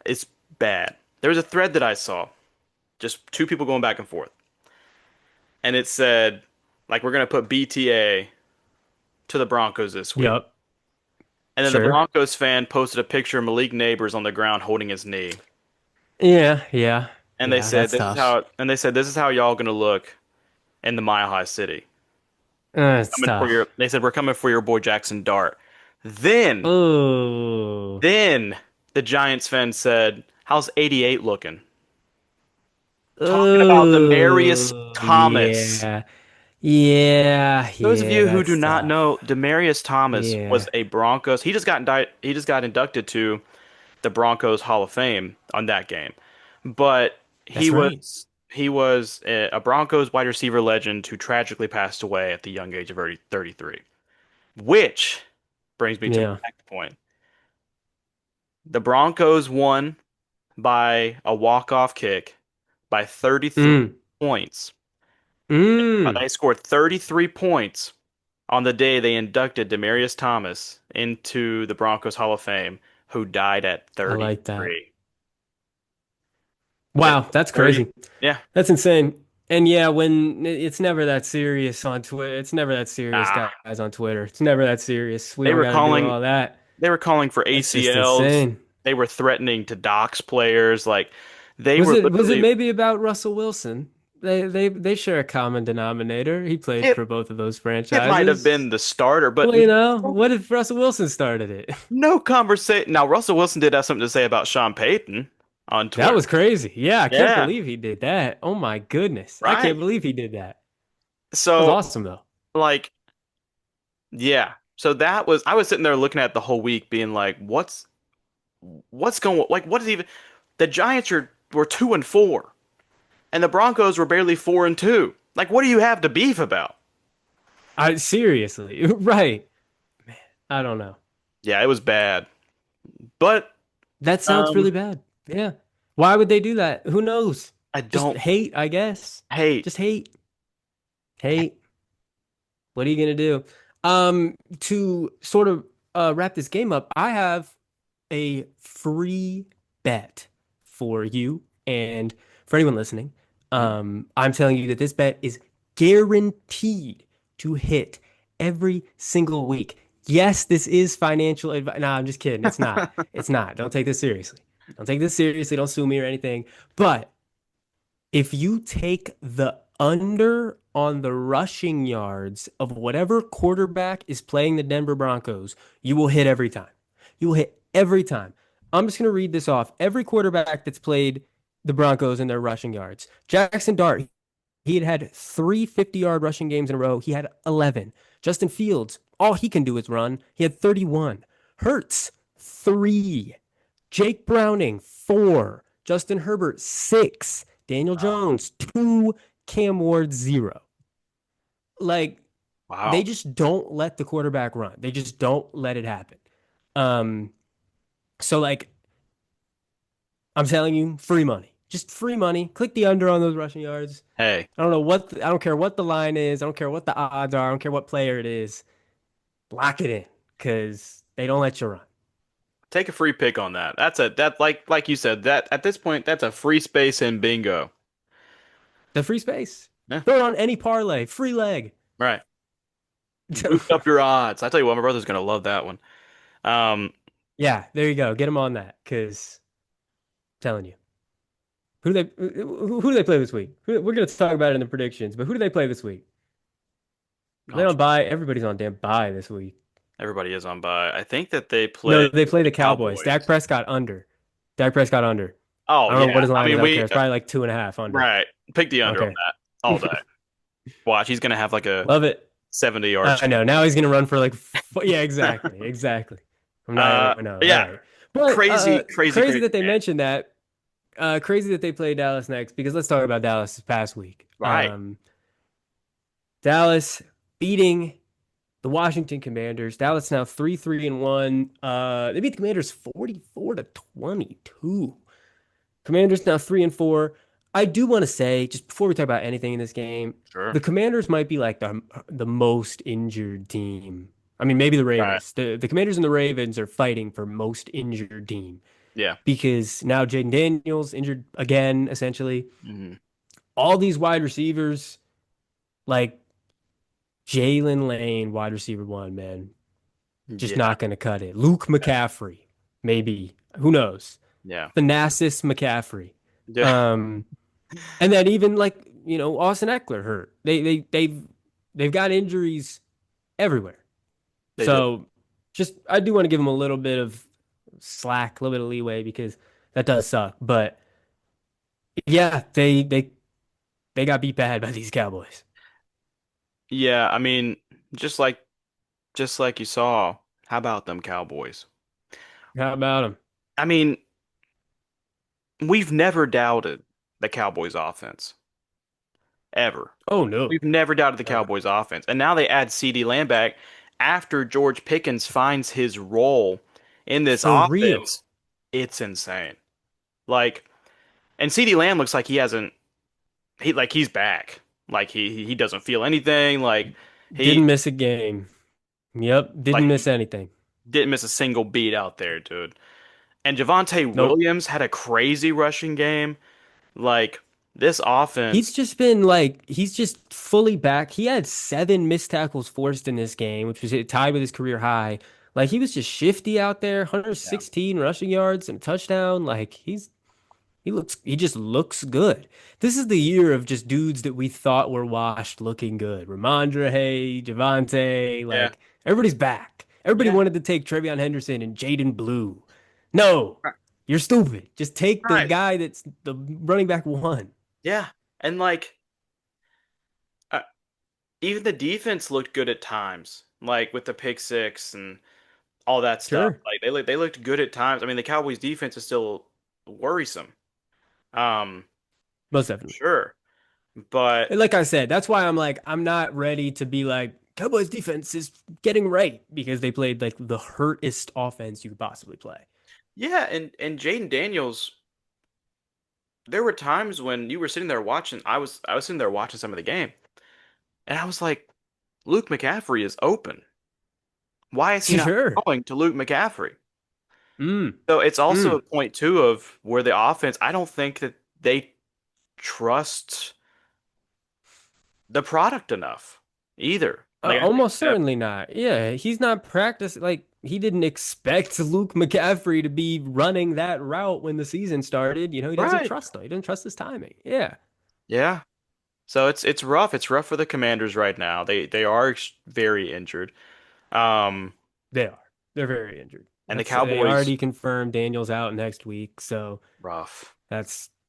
It's bad. There was a thread that I saw, just two people going back and forth, and it said like we're gonna put BTA to the Broncos this week. Yup. And then the Sure. Broncos fan posted a picture of Malik Neighbors on the ground holding his knee. Yeah. Yeah. And Yeah. That's tough. they said this is how y'all gonna look in the Mile High City. It's Coming for your tough. they said we're coming for your boy Jackson Dart. Then Oh. then the Giants fan said, "How's 88 looking?" Talking about Demarius Oh. Thomas. Yeah. Yeah. Those of Yeah. you who do That's not know, tough. Demarius Thomas was Yeah. a Broncos. He just got inducted to the Broncos Hall of Fame on that game. But That's right. he was a Broncos wide receiver legend who tragically passed away at the young age of 33. Which brings me to my Yeah. next point. The Broncos won by a walk-off kick by 33 Mm. points. Mm. They scored 33 points on the day they inducted Demarius Thomas into the Broncos Hall of Fame, who died at I like that. 33. That Wow, that's 30, crazy. yeah. That's insane. And yeah, when it's never that serious on Twitter, it's never that serious, Ah, guys on Twitter. It's never that serious. We they don't were got to do calling all that. they were calling for That's just ACLs. insane. They were threatening to dox players. Like they Was were it literally maybe about Russell Wilson? They share a common denominator. He played it for both of those it might have franchises. been the starter, but Well, you know, what if Russell Wilson started it? no conversation. Now Russell Wilson did have something to say about Sean Payton on That Twitter. was crazy. Yeah, I can't Yeah, believe he did that. Oh my goodness. I can't right. believe he did that. That was So awesome though. like yeah. So that was I was sitting there looking at the whole week being like, what's going like what is even the Giants are were 2-4 and the Broncos were barely 4-2. Like what do you have to beef about? I seriously, right. I don't know. Yeah, it was bad. But That sounds um really bad. Yeah. Why would they do that? Who knows? I Just don't hate, I guess. hate. Just hate. Hate. What are you gonna do? To sort of wrap this game up, I have a free bet for you and for anyone listening. I'm telling you that this bet is guaranteed to hit every single week. Yes, this is financial advice. No, I'm just kidding. It's not. It's not. Don't take this seriously. Don't take this seriously. Don't sue me or anything. But if you take the under on the rushing yards of whatever quarterback is playing the Denver Broncos, you will hit every time. You will hit every time. I'm just going to read this off. Every quarterback that's played the Broncos in their rushing yards. Jackson Dart, he had 3 50-yard rushing games in a row. He had 11. Justin Fields, all he can do is run. He had 31. Hurts, 3. Jake Browning, 4. Justin Herbert, 6. Daniel Jones, 2. Cam Ward, 0. Like, they Wow. just don't let the quarterback run. They just don't let it happen. Um, so like I'm telling you, free money. Just free money. Click the under on those rushing yards. Hey, I don't care what the line is. I don't care what the odds are. I don't care what player it is. Lock it in because they don't let you run. take a free pick on that. That like you said, that at this point, that's a free space in bingo. The free space. Yeah, Throw it on any parlay. Free leg. right. Boost up your odds. I tell you what, my brother's gonna love that one. Um, Yeah, there you go. Get them on that because I'm telling you. Who do they play this week? We're going to talk about it in the predictions, but who do they play this week? Are they oh, on bye? Everybody's on damn bye this week. everybody is on by. I think that they play No, they play the the Cowboys. Dak Cowboys. Prescott under. Dak Prescott under. Oh I don't know what yeah, his I line is. mean I don't care. we It's probably like 2.5 under. right. Pick the under on Okay. that all day. Watch, he's gonna have like a Love it. 70 yards. I know. Now he's going to run for like, yeah, exactly. Exactly. I'm not, I know. All Yeah, right. But crazy, crazy, crazy crazy that they game. mentioned that. Crazy that they play Dallas next because let's talk about Dallas this past week. Right, Dallas beating the Washington Commanders. Dallas now 3-3-1. They beat the Commanders 44-22. Commanders now 3-4. I do want to say, just before we talk about anything in this game, sure. the Commanders might be like the most injured team. I mean, maybe the Right. Ravens. The Commanders and the Ravens are fighting for most injured team Yeah. because now Jaden Daniels injured again, essentially. Hmm. All these wide receivers, like Jalen Lane, wide receiver one, man, just Yeah. not going to cut it. Luke McCaffrey, maybe. Who knows? Yeah. Thanasis McCaffrey. Yeah. Um, and then even like, Austin Eckler hurt. They've got injuries everywhere. They do. So just I do want to give them a little bit of slack, a little bit of leeway because that does suck. But yeah, they got beat bad by these Cowboys. Yeah. I mean, just like just like you saw, how about them Cowboys? How about them? I mean, we've never doubted the Cowboys offense ever. Oh no. We've never doubted the Never. Cowboys offense. And now they add CD Lamb back after George Pickens finds his role in this For real. offense. It's insane. Like, and CD Lamb looks like he hasn't he's back. Like he doesn't feel anything. He Didn't miss a game. Yep, like didn't miss anything. didn't miss a single beat out there, dude. And Javonte Nope. Williams had a crazy rushing game. Like this He's offense, just been like he's just fully back. He had 7 missed tackles forced in this game, which was tied with his career high. Like he was just shifty out there, yeah, 116 rushing yards and a touchdown. Like he just looks good. This is the year of just dudes that we thought were washed looking good. Ramondre, hey, Javante, yeah, like everybody's back. Everybody yeah, wanted to take Trevion Henderson and Jaden Blue. No, right, you're stupid. Just take the right. guy that's the running back one. Yeah. And uh, even the defense looked good at times, like with the pick six and all that stuff. Sure, Like they looked good at times. I mean, the Cowboys defense is still worrisome. Um, most definitely. sure, but And like I said, that's why I'm like, I'm not ready to be like, Cowboys defense is getting right because they played like the hurtest offense you could possibly play. yeah, and Jaden Daniels, there were times when you were sitting there watching. I was sitting there watching some of the game, and I was like, Luke McCaffrey is open. Why is he not Sure. going to Luke McCaffrey? Mm, So it's also a mm. point too of where the offense. I don't think that they trust the product enough either. Like I think Almost that certainly not. Yeah, he's not practiced. Like he didn't expect Luke McCaffrey to be running that route when the season started. He doesn't right, trust him. He doesn't trust his timing. Yeah, yeah. So it's rough. It's rough for the Commanders right now. They are very injured. Um, they are. They're very injured. and the They Cowboys already confirmed Daniel's out next week. So rough.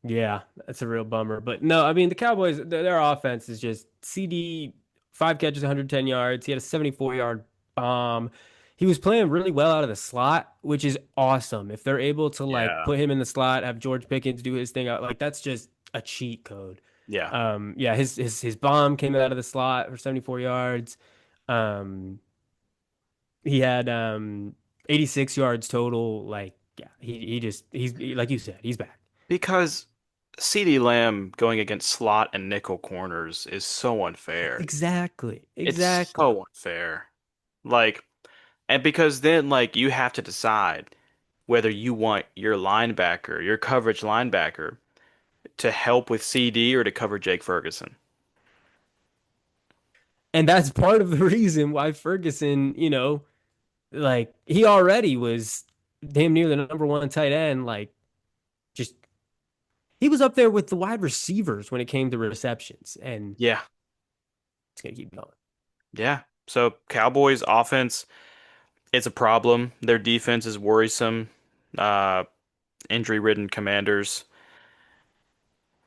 yeah, that's a real bummer. But no, I mean the Cowboys, their offense is just CD 5 catches, 110 yards. He had a 74-yard bomb. He was playing really well out of the slot, which is awesome. If they're able to like Yeah, put him in the slot, have George Pickens do his thing out, like that's just a cheat code. yeah. Yeah, his bomb came out of the slot for 74 yards. Um, he had 86 yards total. Like, yeah, like you said, he's back. Because CeeDee Lamb going against slot and nickel corners is so unfair. Exactly. It's Exactly. so unfair. Like, and because then, like, you have to decide whether you want your linebacker, your coverage linebacker, to help with CD or to cover Jake Ferguson. And that's part of the reason why Ferguson, like he already was damn near the number one tight end. Like, just he was up there with the wide receivers when it came to receptions, and Yeah, it's gonna keep going. yeah. So Cowboys offense, it's a problem. Their defense is worrisome. Uh, Injury-ridden Commanders.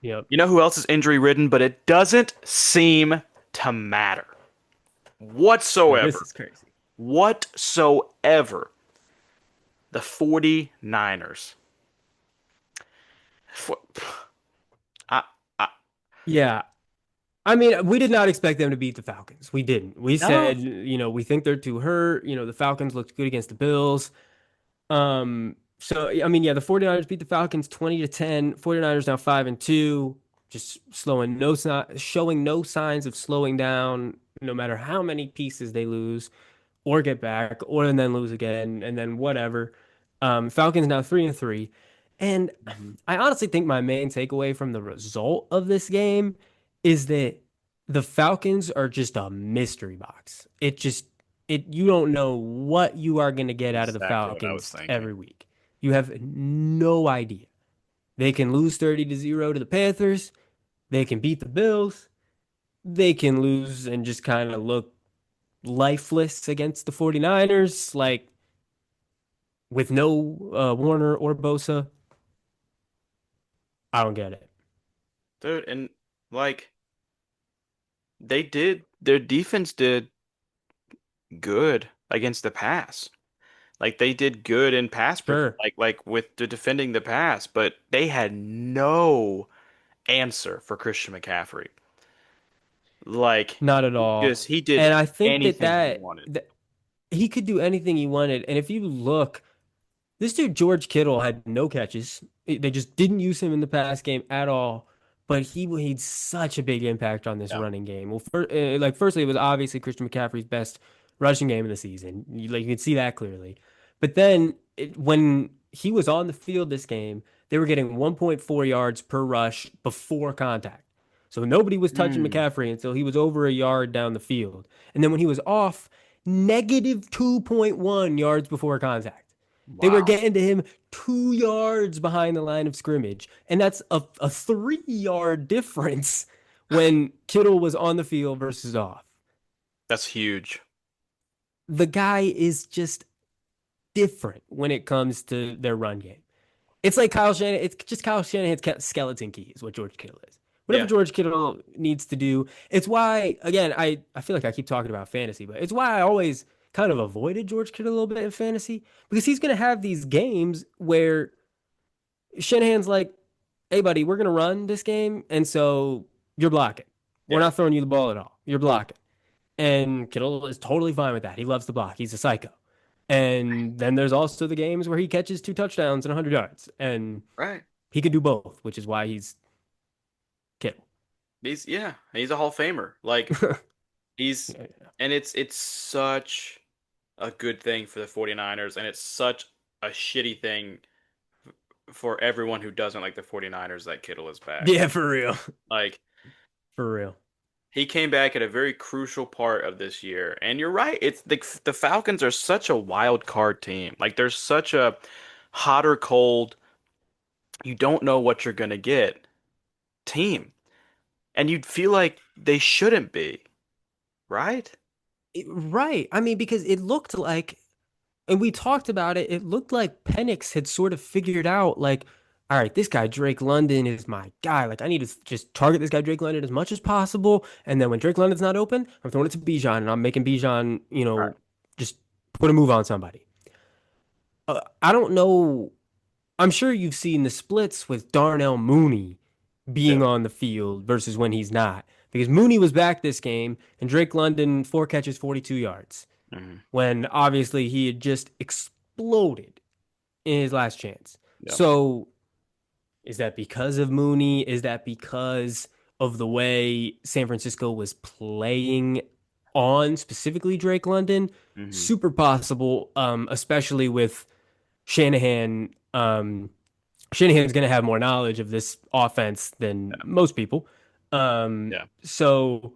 Yep. You know who else is injury-ridden, but it doesn't seem to matter Now this whatsoever. is crazy. Whatsoever. The 49ers. For, I, I, Yeah. I mean, we did not expect them to beat the Falcons. We didn't. We no. said, we think they're too hurt. The Falcons looked good against the Bills. So I mean, yeah, the 49ers beat the Falcons 20-10. 49ers now 5-2, just showing no signs of slowing down, no matter how many pieces they lose or get back, or and then lose again, and then whatever. Falcons now 3-3. And Mhm. I honestly think my main takeaway from the result of this game is that the Falcons are just a mystery box. You don't know what you are going to get out of the Exactly what I was Falcons thinking. every week. You have no idea. They can lose 30-0 to the Panthers. They can beat the Bills. They can lose and just kind of look lifeless against the 49ers, like with no Warner or Bosa. I don't get it. Dude, and like their defense did good against the pass. Like they did good in Sure. like with the defending the pass, but they had no answer for Christian McCaffrey. Like Not at all. he did And I think that anything he that, wanted. that he could do anything he wanted. And if you look, this dude George Kittle had no catches. They just didn't use him in the pass game at all. But he made such a big impact on this Yeah. running game. Well, firstly, it was obviously Christian McCaffrey's best rushing game of the season. You can see that clearly. But then when he was on the field this game, they were getting 1.4 yards per rush before contact. So nobody was touching Hmm. McCaffrey until he was over a yard down the field. And then when he was off, negative 2.1 yards before contact. They were Wow. getting to him 2 yards behind the line of scrimmage. And that's a 3 yard difference when Kittle was on the field versus off. That's huge. The guy is just different when it comes to their run game. It's like Kyle Shanahan. It's just Kyle Shanahan's skeleton key is what George Kittle is. Whatever Yeah. George Kittle needs to do. It's why, again, I feel like I keep talking about fantasy, but it's why I always kind of avoided George Kittle a little bit in fantasy because he's going to have these games where Shanahan's like, hey, buddy, we're going to run this game. And so you're blocking. We're Yeah. not throwing you the ball at all. You're blocking. And Kittle is totally fine with that. He loves to block. He's a psycho. And then there's also the games where he catches 2 touchdowns and 100 yards. And Right. he can do both, which is why he's Kittle. He's a Hall of Famer. Like he's Yeah, and it's such a good thing for the 49ers and it's such a shitty thing for everyone who doesn't like the 49ers that Kittle is back. yeah, for real. Like For real. he came back at a very crucial part of this year. And you're right, it's the Falcons are such a wild card team. Like there's such a hot or cold, you don't know what you're gonna get team. And you'd feel like they shouldn't be, right? Right. I mean, because it looked like, and we talked about it, it looked like Penix had sort of figured out, like, all right, this guy, Drake London, is my guy. Like, I need to just target this guy, Drake London, as much as possible. And then when Drake London's not open, I'm throwing it to Bijan, and I'm making Bijan, Right. just put a move on somebody. I don't know. I'm sure you've seen the splits with Darnell Mooney Yeah. being on the field versus when he's not. Because Mooney was back this game, and Drake London, 4 catches, 42 yards, Hmm. when obviously he had just exploded in his last chance. Yeah. So Is that because of Mooney? Is that because of the way San Francisco was playing on specifically Drake London? Hmm. Super possible, especially with Shanahan. Shanahan's going to have more knowledge of this offense than Yeah. most people. Yeah. So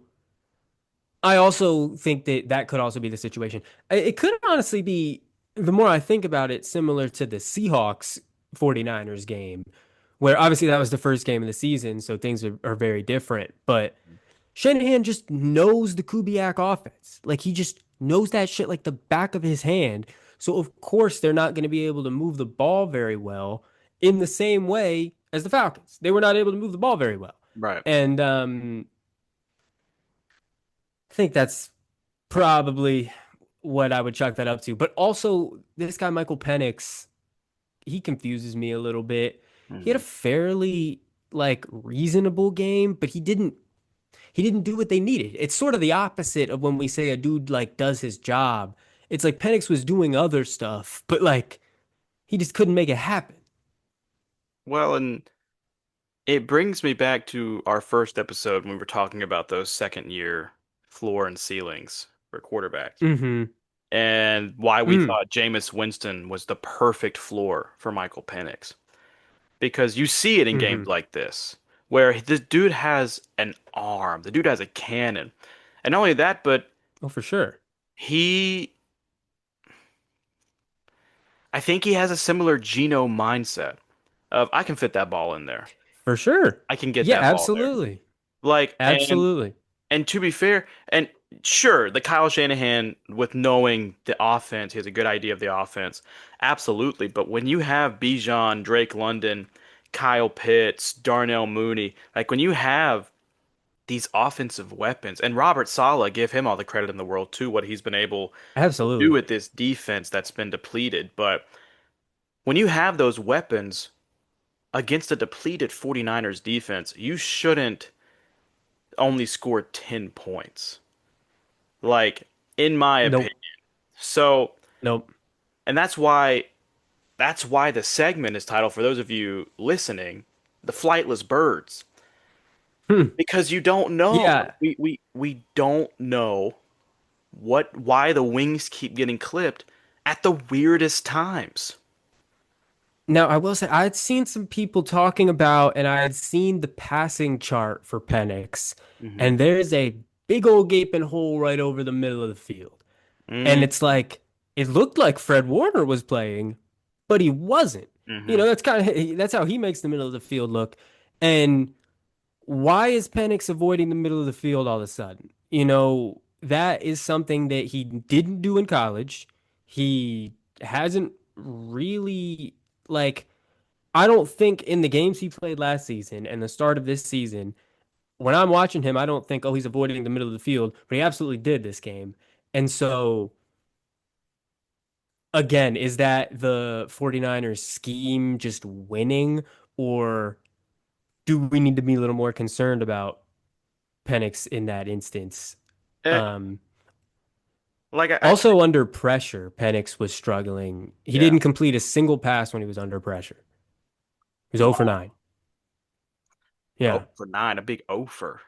I also think that that could also be the situation. It could honestly be, the more I think about it, similar to the Seahawks 49ers game, where obviously that was the first game of the season, so things are very different. But Shanahan just knows the Kubiak offense. Like he just knows that shit like the back of his hand. So of course they're not going to be able to move the ball very well in the same way as the Falcons. They were not able to move the ball very well. Right. And I think that's probably what I would chalk that up to. But also, this guy, Michael Penix, he confuses me a little bit. He had a Hmm. fairly like reasonable game, but he didn't do what they needed. It's sort of the opposite of when we say a dude like does his job. It's like Penix was doing other stuff, but like he just couldn't make it happen. Well, and it brings me back to our first episode when we were talking about those second year floor and ceilings for quarterbacks Mm-hmm. and why we Mm. thought Jameis Winston was the perfect floor for Michael Penix. Because you see it in games Mm-hmm. like this, where this dude has an arm, the dude has a cannon. And not only that, but Oh, for sure. he, I think he has a similar Geno mindset of I can fit that ball in there. For sure. I can get Yeah, that ball there. absolutely. Like, Absolutely. and to be fair, and sure, the Kyle Shanahan with knowing the offense, he has a good idea of the offense. Absolutely. But when you have Bijan, Drake London, Kyle Pitts, Darnell Mooney, like when you have these offensive weapons, and Robert Saleh, give him all the credit in the world too, what he's been able to do Absolutely. with this defense that's been depleted. But when you have those weapons against a depleted 49ers defense, you shouldn't only score 10 points. Like, in my opinion. Nope. So, Nope. and that's why the segment is titled, for those of you listening, The Flightless Birds. Hmm. Because you don't know. Yeah. We don't know why the wings keep getting clipped at the weirdest times. Now, I will say, I'd seen some people talking about, and I had seen the passing chart for Penix, Hmm. and there's a big old gaping hole right over the middle of the field. And Mm, it's like, it looked like Fred Warner was playing, but he wasn't. You hmm. know, that's how he makes the middle of the field look. And why is Penix avoiding the middle of the field all of a sudden? You know, that is something that he didn't do in college. He hasn't really like I don't think in the games he played last season and the start of this season, when I'm watching him, I don't think, oh, he's avoiding the middle of the field, but he absolutely did this game. And so, again, is that the 49ers scheme just winning, or do we need to be a little more concerned about Penix in that instance? Eh, Um, like I Also, under pressure, Penix was struggling. He yeah. didn't complete a single pass when he was under pressure. He was 0 for Wow. 9. Oh Yeah. for 9, a big O for.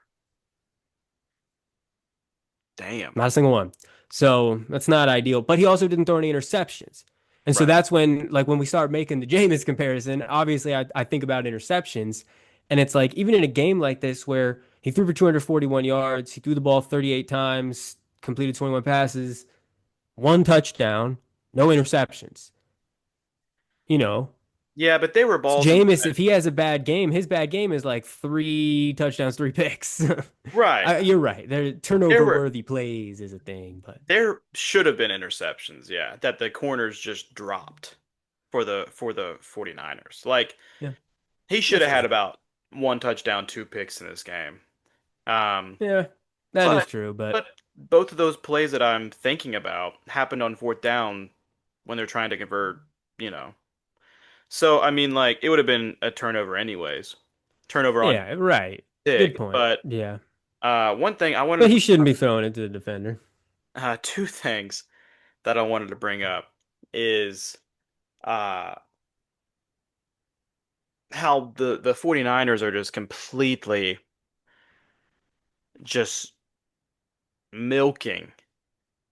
Damn. Not a single one. So that's not ideal. But he also didn't throw any interceptions. And so Right. that's when, like, when we start making the Jameis comparison, obviously I think about interceptions. And it's like, even in a game like this where he threw for 241 yards, he threw the ball 38 times, completed 21 passes, one touchdown, no interceptions. You know, Yeah, but they were it's balls in Jameis, if he has a bad game, his bad game is like 3 touchdowns, 3 picks. right. You're right. There There turnover were worthy plays is a thing, but there should have been interceptions, yeah, that the corners just dropped for the 49ers. Like yeah, he should that's have had fair. about one touchdown, two picks in this game. Um, Yeah, that is but true, but but both of those plays that I'm thinking about happened on fourth down when they're trying to convert, you know. So I mean, like it would have been a turnover anyways, turnover on yeah, right. Good Dig. point. But Yeah. one thing I wanted to But he bring shouldn't up, be throwing it to the defender. two things that I wanted to bring up is uh how the 49ers are just completely just milking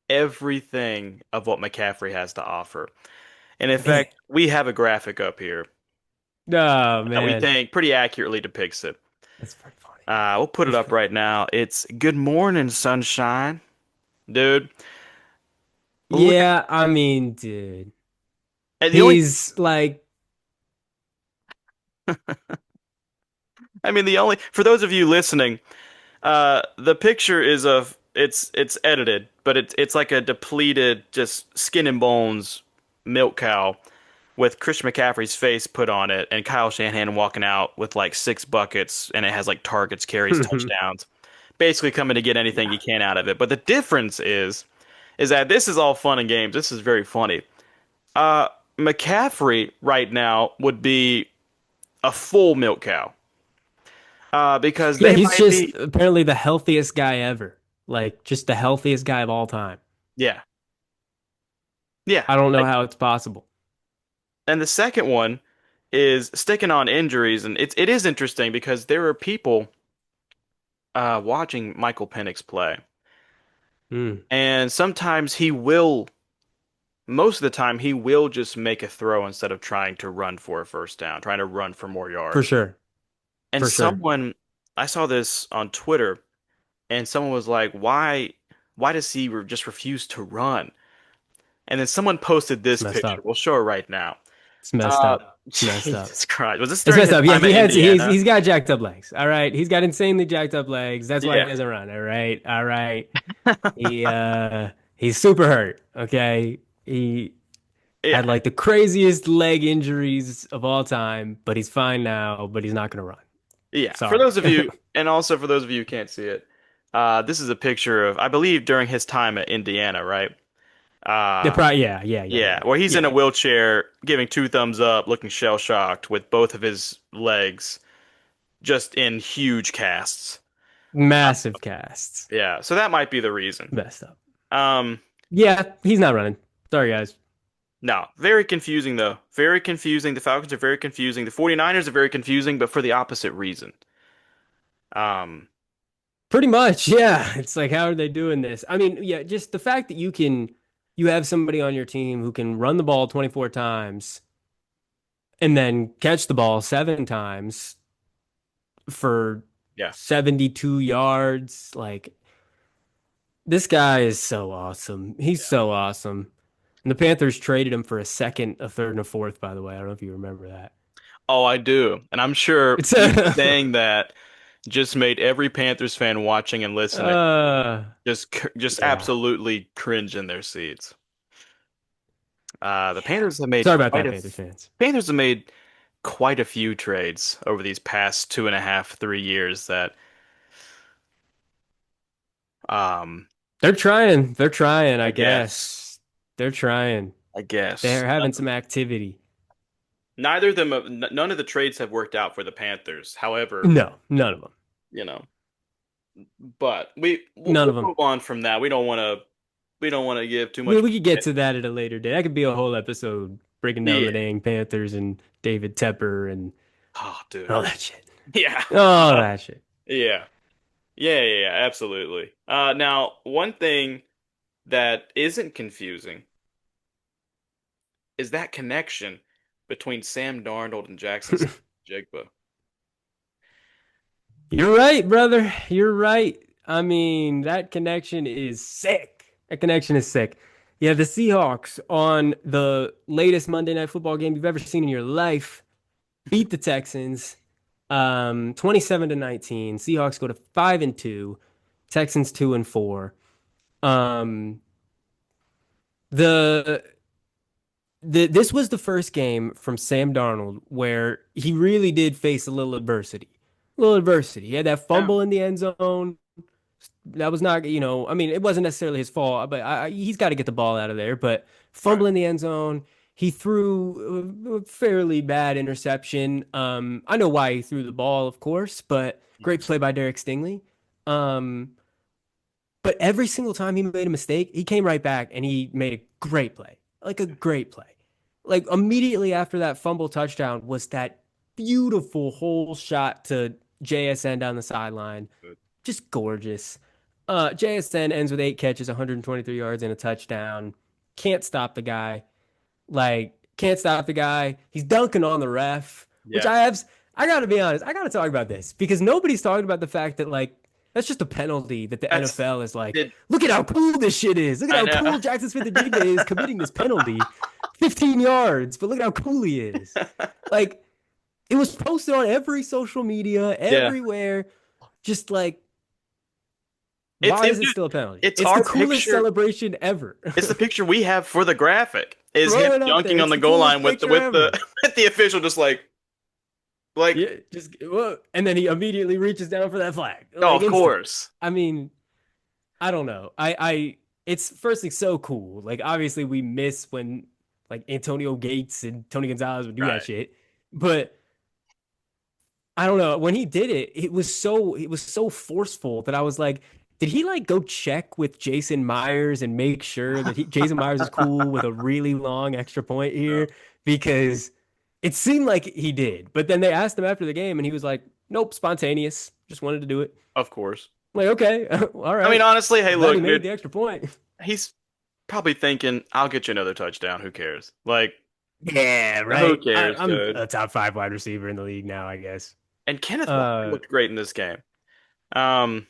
everything of what McCaffrey has to offer. And in Man, fact, we have a graphic up here oh that we man, think pretty accurately depicts it. that's pretty funny. We'll put it That's up pretty right funny. now. It's good morning, sunshine. Dude, look. Yeah, I mean, dude, And the only, he's like, I mean, the only, for those of you listening, the picture is of, it's edited, but it's like a depleted, just skin and bones milk cow with Christian McCaffrey's face put on it and Kyle Shanahan walking out with like 6 buckets and it has like targets, carries, touchdowns, basically coming to get anything he yeah, can out of it. But the difference is that this is all fun and games. This is very funny. Uh, McCaffrey right now would be a full milk cow. Because yeah, they he's might just be, apparently the healthiest guy ever. Like, just the healthiest guy of all time. yeah, yeah. I don't know Like, how it's possible. and the second one is sticking on injuries, and it is interesting because there are people watching Michael Penix play, Mm, and sometimes he will, most of the time, he will just make a throw instead of trying to run for a first down, trying to run for more for yards. sure, And for sure. someone, I saw this on Twitter, and someone was like, why does he just refuse to run? And then someone posted It's this messed picture. up. We'll show it right now. It's messed up. It's messed up. Jesus Christ. Was this It's during messed his up. Yeah, time at he had Indiana? he's got jacked up legs. All right. He's got insanely jacked up legs. That's why he Yeah. doesn't run. All right. All right. He's super hurt. Okay. He had Yeah. like the craziest leg injuries of all time, but he's fine now, but he's not gonna run. Yeah. For Sorry. those of you, and also for those of you who can't see it, this is a picture of, I believe, during his time at Indiana, right? They Uh, probably yeah, yeah, yeah, yeah, yeah. where he's in a Yeah. wheelchair, giving two thumbs up, looking shell-shocked with both of his legs just in huge casts. Massive casts. Yeah, so that might be the reason. Messed up. Um, Yeah, he's not running. Sorry, guys. no, very confusing though. Very confusing. The Falcons are very confusing. The 49ers are very confusing, but for the opposite reason. Um, Pretty much, yeah. It's like, how are they doing this? I mean, yeah, just the fact that you have somebody on your team who can run the ball 24 times and then catch the ball 7 times for yeah, 72 yards. Like, this guy is so awesome. He's yeah. so awesome. And the Panthers traded him for a second, a third, and a fourth, by the way. I don't know if you remember that. Oh, I do. And I'm sure It's you saying that just made every Panthers fan watching and listening just yeah. absolutely cringe in their seats. The Yeah. Panthers have made Sorry about that, Panthers fans. Panthers have made quite a few trades over these past 2.5, 3 years that um They're trying. They're trying, I I guess guess. They're trying. I guess They're having some activity. neither of them none of the trades have worked out for the Panthers. However, No, none of them. you know, but None we'll of them. move on from that. We don't want to give too We, much we could get credit. to that at a later date. That could be a whole episode breaking down Yeah. the dang Panthers and David Tepper and Oh, dude. all that shit. Yeah. All Uh, that shit. yeah. Yeah, absolutely. Now, one thing that isn't confusing is that connection between Sam Darnold and Jackson Jigba. You're right, brother. You're right. I mean, that connection is sick. That connection is sick. Yeah, the Seahawks on the latest Monday Night Football game you've ever seen in your life beat the Texans 27-19. Seahawks go to 5-2, Texans 2-4. Um the this was the first game from Sam Darnold where he really did face a little adversity. A little adversity. He had that Yeah. fumble in the end zone. That was not, I mean, it wasn't necessarily his fault, but he's got to get the ball out of there. But Right. fumble in the end zone, he threw a fairly bad interception. I know why he threw the ball, of course, but great play by Derek Stingley. Um, but every single time he made a mistake, he came right back and he made a great play, like a great play. Like immediately after that fumble touchdown was that. beautiful whole shot to JSN down the sideline. Good. Just gorgeous. JSN ends with 8 catches, 123 yards, and a touchdown. Can't stop the guy. Like, can't stop the guy. He's dunking on the ref, which Yeah. I have. I gotta be honest. I gotta talk about this because nobody's talking about the fact that like that's just a penalty that the That's NFL is like, did look at how cool this shit is. Look at I how know. cool Jackson Smith-Njigba is committing this penalty, 15 yards. But look at how cool he is. Like it was posted on every social media, Yeah. everywhere. Just like, It's why it, is it dude, still a penalty? it's It's the our coolest picture. celebration ever. It's the picture we have for the graphic. Is him Throw it up there. dunking on It's the the goal coolest line with the picture with the ever. with the official just like Yeah, just whoa. And then he immediately reaches down for that flag, oh like of instantly. course. I mean, I don't know. It's firstly so cool. Like obviously we miss when like Antonio Gates and Tony Gonzalez would do that Right. shit, but I don't know. When he did it, it was so forceful that I was like, did he like go check with Jason Myers and make sure that Jason Myers is cool with a really long extra point Yeah, here? Because it seemed like he did. But then they asked him after the game and he was like, nope, spontaneous. Just wanted to do it. of course. I'm like, okay, all I mean, right. honestly, hey, Glad he look, made dude, the extra point. he's probably thinking, "I'll get you another touchdown. Who cares?" Like, Yeah, who right. cares, I'm dude? a top five wide receiver in the league now, I guess. And Kenneth Walker Uh, looked great in this game. Um,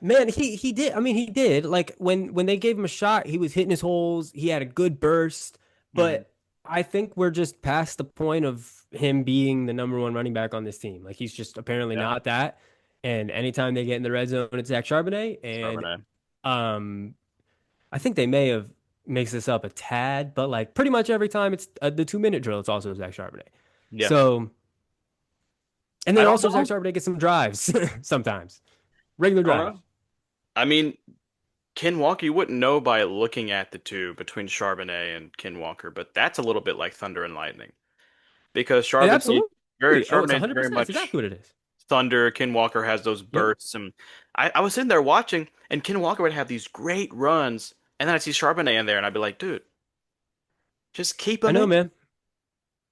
Man, he did. I mean, he did. Like when they gave him a shot, he was hitting his holes. He had a good burst, mhm. but I think we're just past the point of him being the number one running back on this team. Like he's just apparently Yeah, not that. And anytime they get in the red zone, it's Zach Charbonnet. And Charbonnet. um, I think they may have mixed this up a tad, but like pretty much every time it's the 2 minute drill, it's also Zach Charbonnet. Yeah, So and I then don't also Zach know. Charbonnet gets some drives sometimes, regular I don't drives. know. I mean, Ken Walker, you wouldn't know by looking at the two between Charbonnet and Ken Walker, but that's a little bit like thunder and lightning because And absolutely. Oh, it's Charbonnet is very 100%. It's much exactly what it is. thunder. Ken Walker has those Yep. bursts, and I was sitting there watching, and Ken Walker would have these great runs, and then I'd see Charbonnet in there, and I'd be like, dude, just keep I him know, in. man.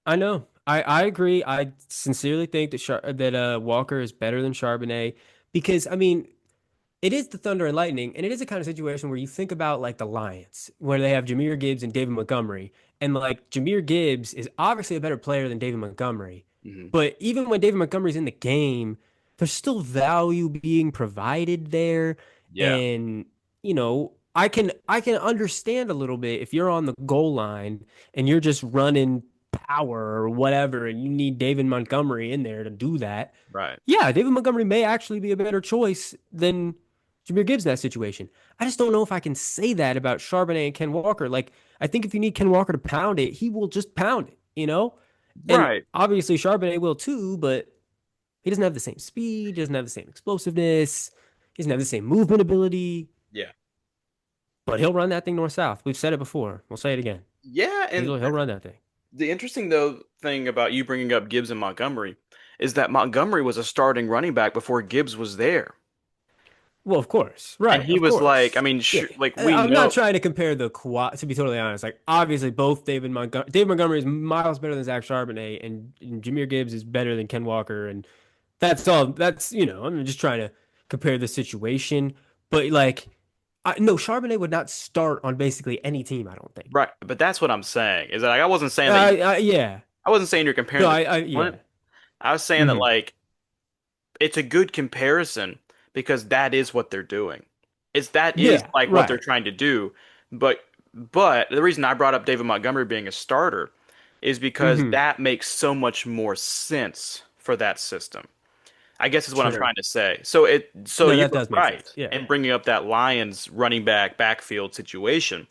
I know. I agree. I sincerely think that Walker is better than Charbonnet because I mean, it is the thunder and lightning, and it is a kind of situation where you think about like the Lions, where they have Jahmyr Gibbs and David Montgomery, and like Jahmyr Gibbs is obviously a better player than David Montgomery, Hmm. but even when David Montgomery's in the game, there's still value being provided there, Yeah, and I can understand a little bit if you're on the goal line and you're just running power or whatever, and you need David Montgomery in there to do that. right. Yeah, David Montgomery may actually be a better choice than Jahmyr Gibbs in that situation. I just don't know if I can say that about Charbonnet and Ken Walker. Like, I think if you need Ken Walker to pound it, he will just pound it, you know? And Right. obviously Charbonnet will too, but he doesn't have the same speed, doesn't have the same explosiveness, he doesn't have the same movement ability, Yeah. but he'll run that thing north south. We've said it before. We'll say it again. Yeah, and He'll run that thing. the interesting though thing about you bringing up Gibbs and Montgomery is that Montgomery was a starting running back before Gibbs was there. Well, of course. And Right, he of was like, I course. mean, Yeah. like we I'm not know, trying to compare the quad, to be totally honest. Like, obviously, both David Montgomery is miles better than Zach Charbonnet, and Jahmyr Gibbs is better than Ken Walker. And that's all. I'm just trying to compare the situation. But, like, no, Charbonnet would not start on basically any team, I don't think. right? But that's what I'm saying is that like, I wasn't saying that Yeah. I wasn't saying you're comparing No, the yeah. talent. I was saying that Hmm. like it's a good comparison because that is what they're doing. That is Yeah, like what they're right. trying to do. But the reason I brought up David Montgomery being a starter is because Hmm. that makes so much more sense for that system. I guess is what I'm Sure. trying to say. So No, you that were does make right sense. Yeah. in bringing up that Lions running back backfield situation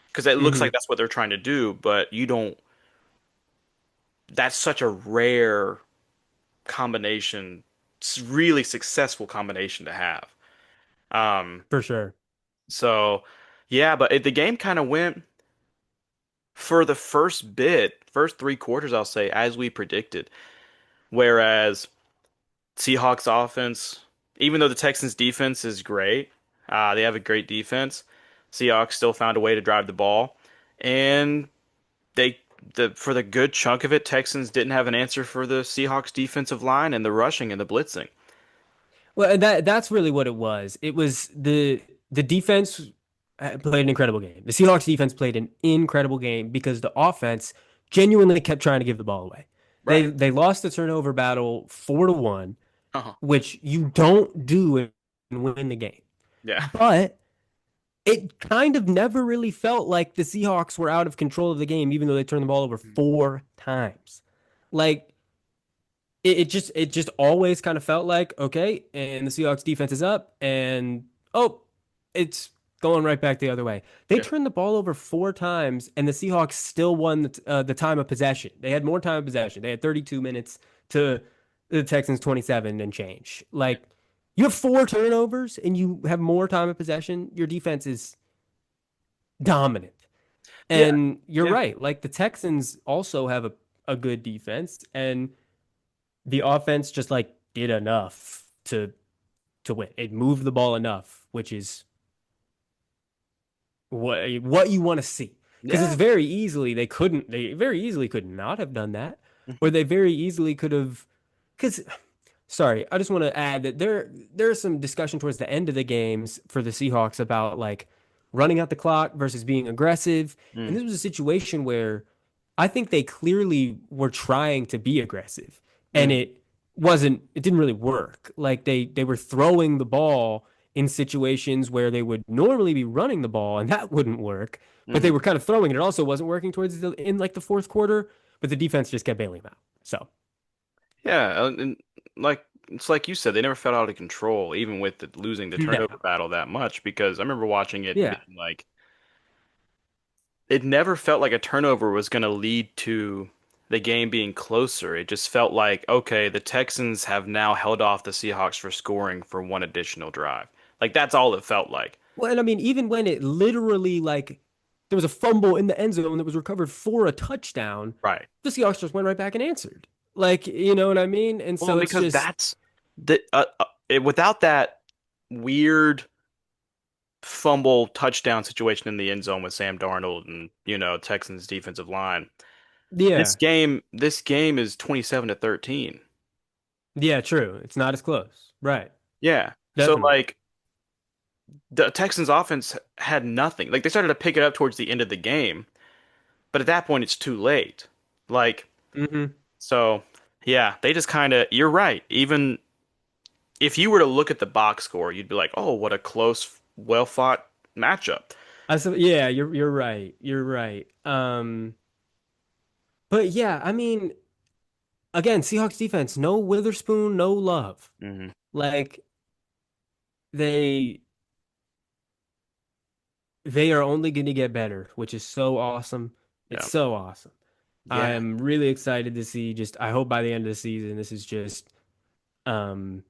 because it looks like Hmm. that's what they're trying to do, but you don't. That's such a rare combination, really successful combination to have. Um, For sure. so yeah, but the game kind of went for the first three quarters, I'll say, as we predicted. Whereas Seahawks offense, even though the Texans defense is great, they have a great defense. Seahawks still found a way to drive the ball, and they the for the good chunk of it, Texans didn't have an answer for the Seahawks defensive line and the rushing and the blitzing. Well, and that's really what it was. It was the defense played an incredible game. The Seahawks defense played an incredible game because the offense genuinely kept trying to give the ball away. Right. They lost the turnover battle 4-1, Uh-huh. which you don't do and win the game. Yeah. But it kind of never really felt like the Seahawks were out of control of the game, even though they turned the ball over 4 times. Like it just always kind of felt like, okay, and the Seahawks defense is up, and oh, it's going right back the other way. They Yeah. turned the ball over 4 times, and the Seahawks still won the time of possession. They had more time of possession. They had 32 minutes to the Texans 27 and change. Yeah. Like you have 4 turnovers and you have more time of possession. Your defense is dominant. Yeah. And you're Yeah. right. Like the Texans also have a good defense, and the offense just like did enough to win. It moved the ball enough, which is what you want to see. Because it's Yeah. very easily they very easily could not have done that, or Mhm. they very easily could have. Because sorry, I just want to add that there's some discussion towards the end of the games for the Seahawks about like running out the clock versus being aggressive, and Mm. this was a situation where I think they clearly were trying to be aggressive, and Mm. it didn't really work. Like they were throwing the ball in situations where they would normally be running the ball, and that wouldn't work. But they Mhm. were kind of throwing it. It also wasn't working towards in like the fourth quarter, but the defense just kept bailing them out. So Yeah, and like it's like you said, they never felt out of control, even with losing the no, turnover battle that much. Because I remember watching it and yeah. being like, it never felt like a turnover was going to lead to the game being closer. It just felt like, okay, the Texans have now held off the Seahawks for scoring for one additional drive. Like that's all it felt like. Well, and I mean, even when it literally like there was a fumble in the end zone that was recovered for a touchdown, Right. the Seahawks just went right back and answered. Like, you know what I mean? And Well, so it's because just, that's without that weird fumble touchdown situation in the end zone with Sam Darnold and, Texans defensive line. This yeah, game this game is 27-13. yeah, true. It's not as close. Right. Yeah. So Definitely. like the Texans offense had nothing. Like they started to pick it up towards the end of the game, but at that point it's too late. Like hmm so yeah, they just kind of you're right. Even if you were to look at the box score, you'd be like, "Oh, what a close, well-fought matchup." yeah, you're right. You're right. But yeah, I mean, again, Seahawks defense, no Witherspoon, no love. Hmm. Like they they are only going to get better, which is so awesome. It's Yeah. so awesome. Yeah. I'm really excited to see just I hope by the end of the season this is just um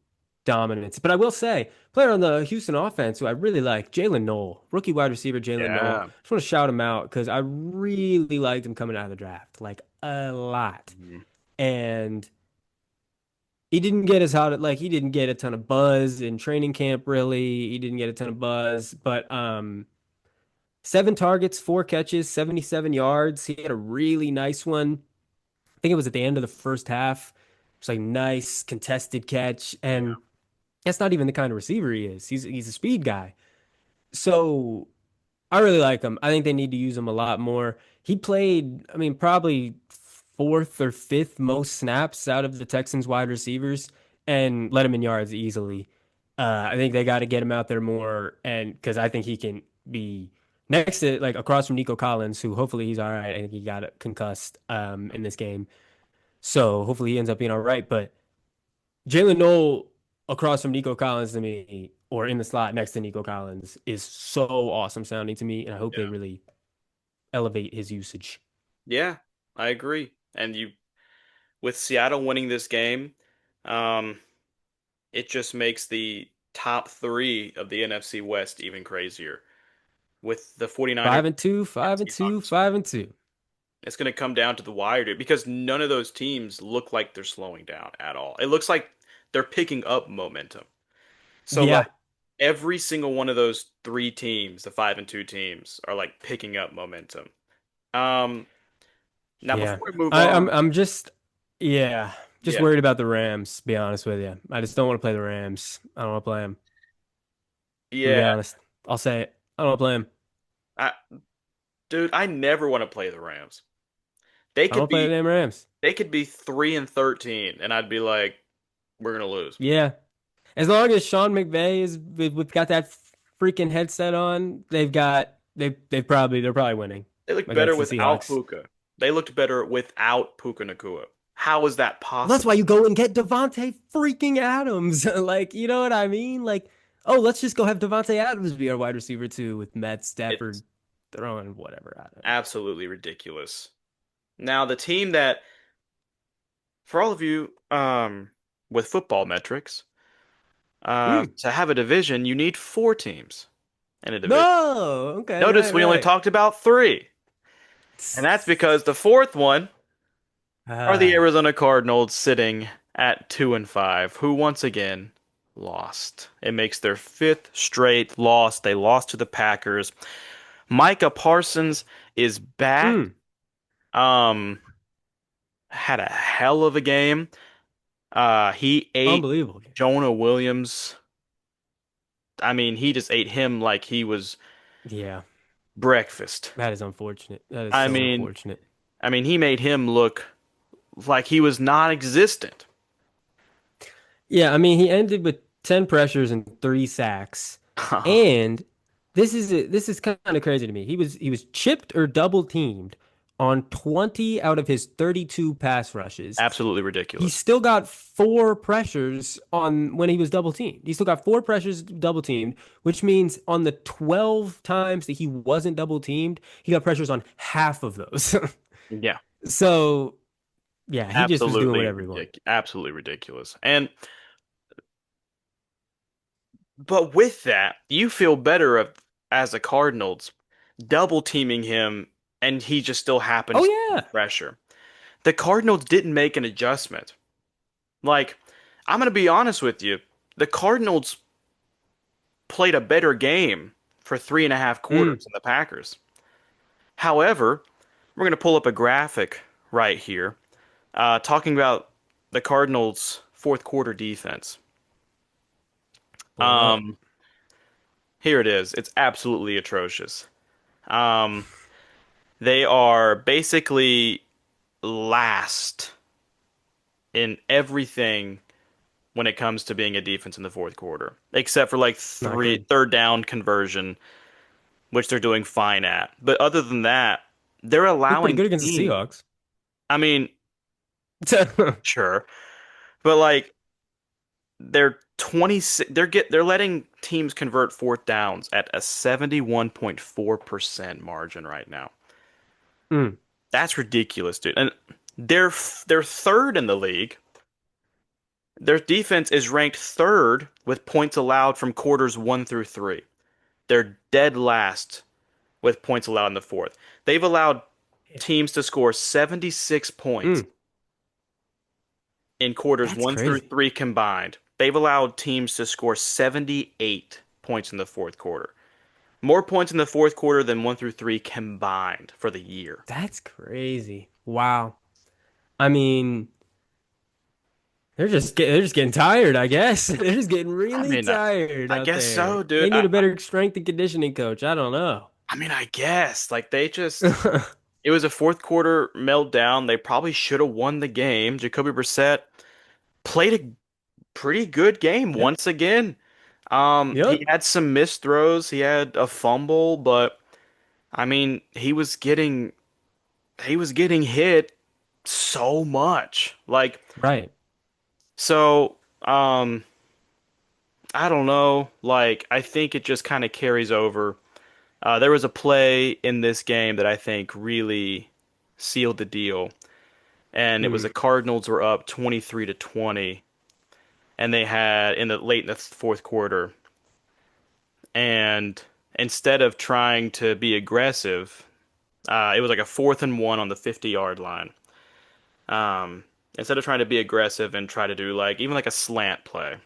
dominance. But I will say, player on the Houston offense who I really like, Jalen Noel, rookie wide receiver Jalen Noel. Yeah. Just want to shout him out because I really liked him coming out of the draft, like a lot. Mhm. And he didn't get as hot like he didn't get a ton of buzz in training camp, really. He didn't get a ton of buzz, but 7 targets, 4 catches, 77 yards. He had a really nice one. I think it was at the end of the first half. It's like nice contested catch, Yeah. and that's not even the kind of receiver he is. He's a speed guy. So I really like him. I think they need to use him a lot more. He played, I mean, probably fourth or fifth most snaps out of the Texans wide receivers and led him in yards easily. I think they got to get him out there more, and because I think he can be next to like across from Nico Collins, who hopefully he's all right. I think he got concussed in this game, so hopefully he ends up being all right. But Jalen Noel across from Nico Collins to me, or in the slot next to Nico Collins, is so awesome sounding to me, and I hope they Yeah. really elevate his usage. Yeah, I agree. And with Seattle winning this game, um, it just makes the top three of the NFC West even crazier. With the 49ers 5-2, and 5-2, Seahawks, 5-2. it's going to come down to the wire, dude, because none of those teams look like they're slowing down at all. It looks like they're picking up momentum. So like Yeah, every single one of those three teams, the 5-2 teams, are like picking up momentum. Um, Now, Yeah. before we move I, I'm on, I'm just yeah, just yeah, worried about the Rams, to be honest with you. I just don't want to play the Rams. I don't want to play them. I'm gonna yeah, be honest. I'll say it. I don't want to play them. I, dude, I never want to play the Rams. They I don't could want to play the be damn Rams. they could be 3-13, and I'd be like, we're gonna lose. Yeah. As long as Sean McVay is with got that freaking headset on, they're probably winning They looked better against the without Seahawks. Puka. They looked better without Puka Nakua. How is that Well, that's why possible? you go and get Devontae freaking Adams. Like, you know what I mean? Like, oh, let's just go have Devontae Adams be our wide receiver too, with Matt It's Stafford throwing whatever. I don't know. absolutely ridiculous. Now, the team that, for all of you, with football metrics, Mm. to have a division, you need four teams in a division. No. Okay. Notice Right. we only Right. talked about three, and that's because the fourth one are the Ah, Arizona Cardinals sitting at 2-5, who once again lost. It makes their fifth straight loss. They lost to the Packers. Micah Parsons is back. mm. Um, had a hell of a game. He ate Unbelievable. Jonah Williams. I mean, he just ate him like he was Yeah. breakfast. That is unfortunate. That is I so mean, unfortunate. I mean, he made him look like he was non-existent. Yeah, I mean, he ended with 10 pressures and 3 sacks. And this is kind of crazy to me. He was chipped or double teamed on 20 out of his 32 pass rushes. Absolutely He ridiculous. still got 4 pressures on when he was double teamed. He still got 4 pressures double teamed, which means on the 12 times that he wasn't double teamed, he got pressures on half of those. Yeah, So, yeah, he just was doing whatever he wanted. absolutely ridiculous. And but with that, you feel better as a Cardinals double teaming him, and he just still Oh happens to be yeah. pressure. The Cardinals didn't make an adjustment. Like, I'm gonna be honest with you, the Cardinals played a better game for 3.5 quarters Mm, than the Packers. However, we're gonna pull up a graphic right here, talking about the Cardinals' fourth quarter defense. pull it up. Um, Here it is. It's absolutely atrocious. Um, they are basically last in everything when it comes to being a defense in the fourth quarter, except for like Not three good. third down conversion, which they're doing fine at. But other than that, they're Did pretty allowing good against the teams. Seahawks. I mean, sure, but like they're 26. They're letting teams convert fourth downs at a 71.4% margin right now. Mm, That's ridiculous, dude. And they're third in the league. Their defense is ranked third with points allowed from quarters 1 through 3. They're dead last with points allowed in the fourth. They've allowed teams to score 76 points mm, in quarters that's 1 through crazy. 3 combined. They've allowed teams to score 78 points in the fourth quarter. More points in the fourth quarter than 1 through 3 combined for the year. That's crazy. Wow. I mean, they're just getting tired, I guess. They're just getting I really mean, tired I out guess there. so, dude. They need a better strength and conditioning coach. I don't know. I mean, I guess like they just it was a fourth quarter meltdown. They probably should have won the game. Jacoby Brissett played a pretty good game Yep. once again. He Yep. had some missed throws. He had a fumble, but I mean, he was getting hit so much. Like Right. so, I don't know. Like I think it just kind of carries over. There was a play in this game that I think really sealed the deal, and it was the Mm, Cardinals were up 23-20, and they had in the late in the fourth quarter, and instead of trying to be aggressive, it was like a 4th and 1 on the 50-yard line. Um, Instead of trying to be aggressive and try to do like even like a slant play,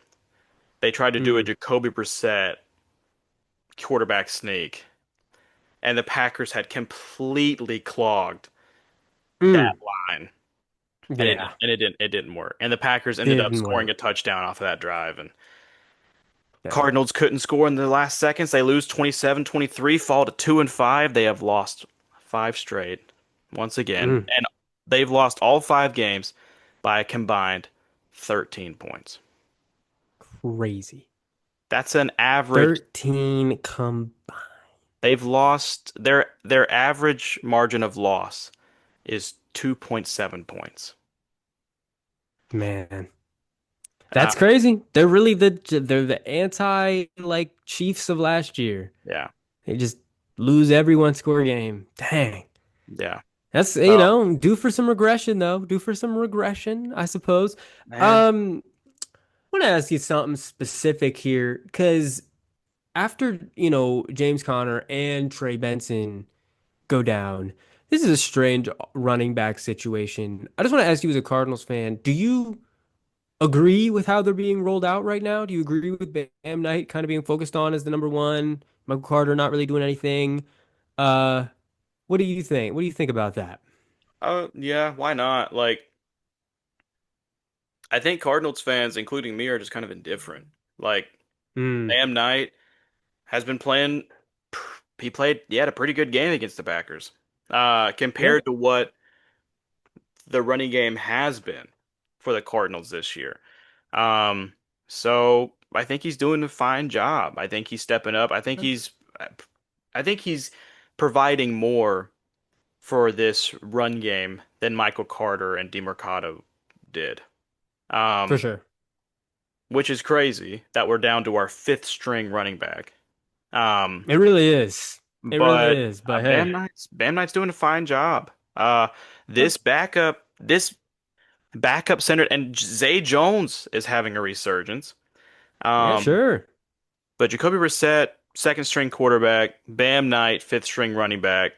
they tried to do a mm. Jacoby Brissett quarterback sneak, and the Packers had completely clogged that Mm. line, and Yeah, it didn't work. And the Packers ended up didn't scoring work. a touchdown off of that drive, and Yeah. Cardinals couldn't score in the last seconds. They lose 27-23, fall to 2-5. They have lost five straight once again, Mm. and they've lost all five games by a combined 13 points. Crazy. That's an average. 13 combined. They've lost their average margin of loss is 2.7 points. Man. Uh, That's crazy. They're the anti like Chiefs of last year. yeah, They just lose every one score game. Dang. yeah. That's So, due for some regression though. Due for some regression, I suppose. man, I want to ask you something specific here because after, James Conner and Trey Benson go down, this is a strange running back situation. I just want to ask you as a Cardinals fan, do you agree with how they're being rolled out right now? Do you agree with Bam Knight kind of being focused on as the number one, Michael Carter not really doing anything? Uh, what do you think? What do you think about that? oh yeah, why not? Like, I think Cardinals fans, including me, are just kind of indifferent. Like, Hmm. Sam Knight has been playing. He had a pretty good game against the Packers. Yeah. Compared to what the running game has been for the Cardinals this year. Um, so I think he's doing a fine job. I think he's stepping up. I think he's providing more for this run game than Michael Carter and DeMarcado did. For Um, sure. which is crazy that we're down to our fifth string running back. Um, It really is. It really but is. But hey, Bam Knight's doing a fine job. yeah, This backup center, and Zay Jones is having a resurgence. yeah, Um, sure. but Jacoby Brissett, second string quarterback, Bam Knight, fifth string running back.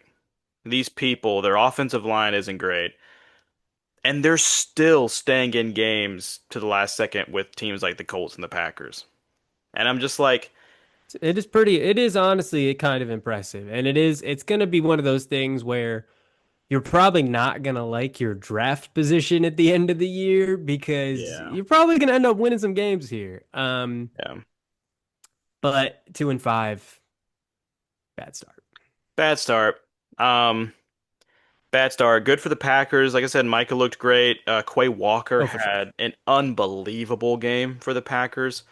These people, their offensive line isn't great, and they're still staying in games to the last second with teams like the Colts and the Packers. And I'm just like, It is honestly kind of impressive. And it's going to be one of those things where you're probably not going to like your draft position at the end of the year because yeah, you're probably going to end up winning some games here. yeah, But 2-5, bad start. bad start. Um, Bad start. Good for the Packers. Like I said, Micah looked great. Quay Walker Oh, for sure. had an unbelievable game for the Packers.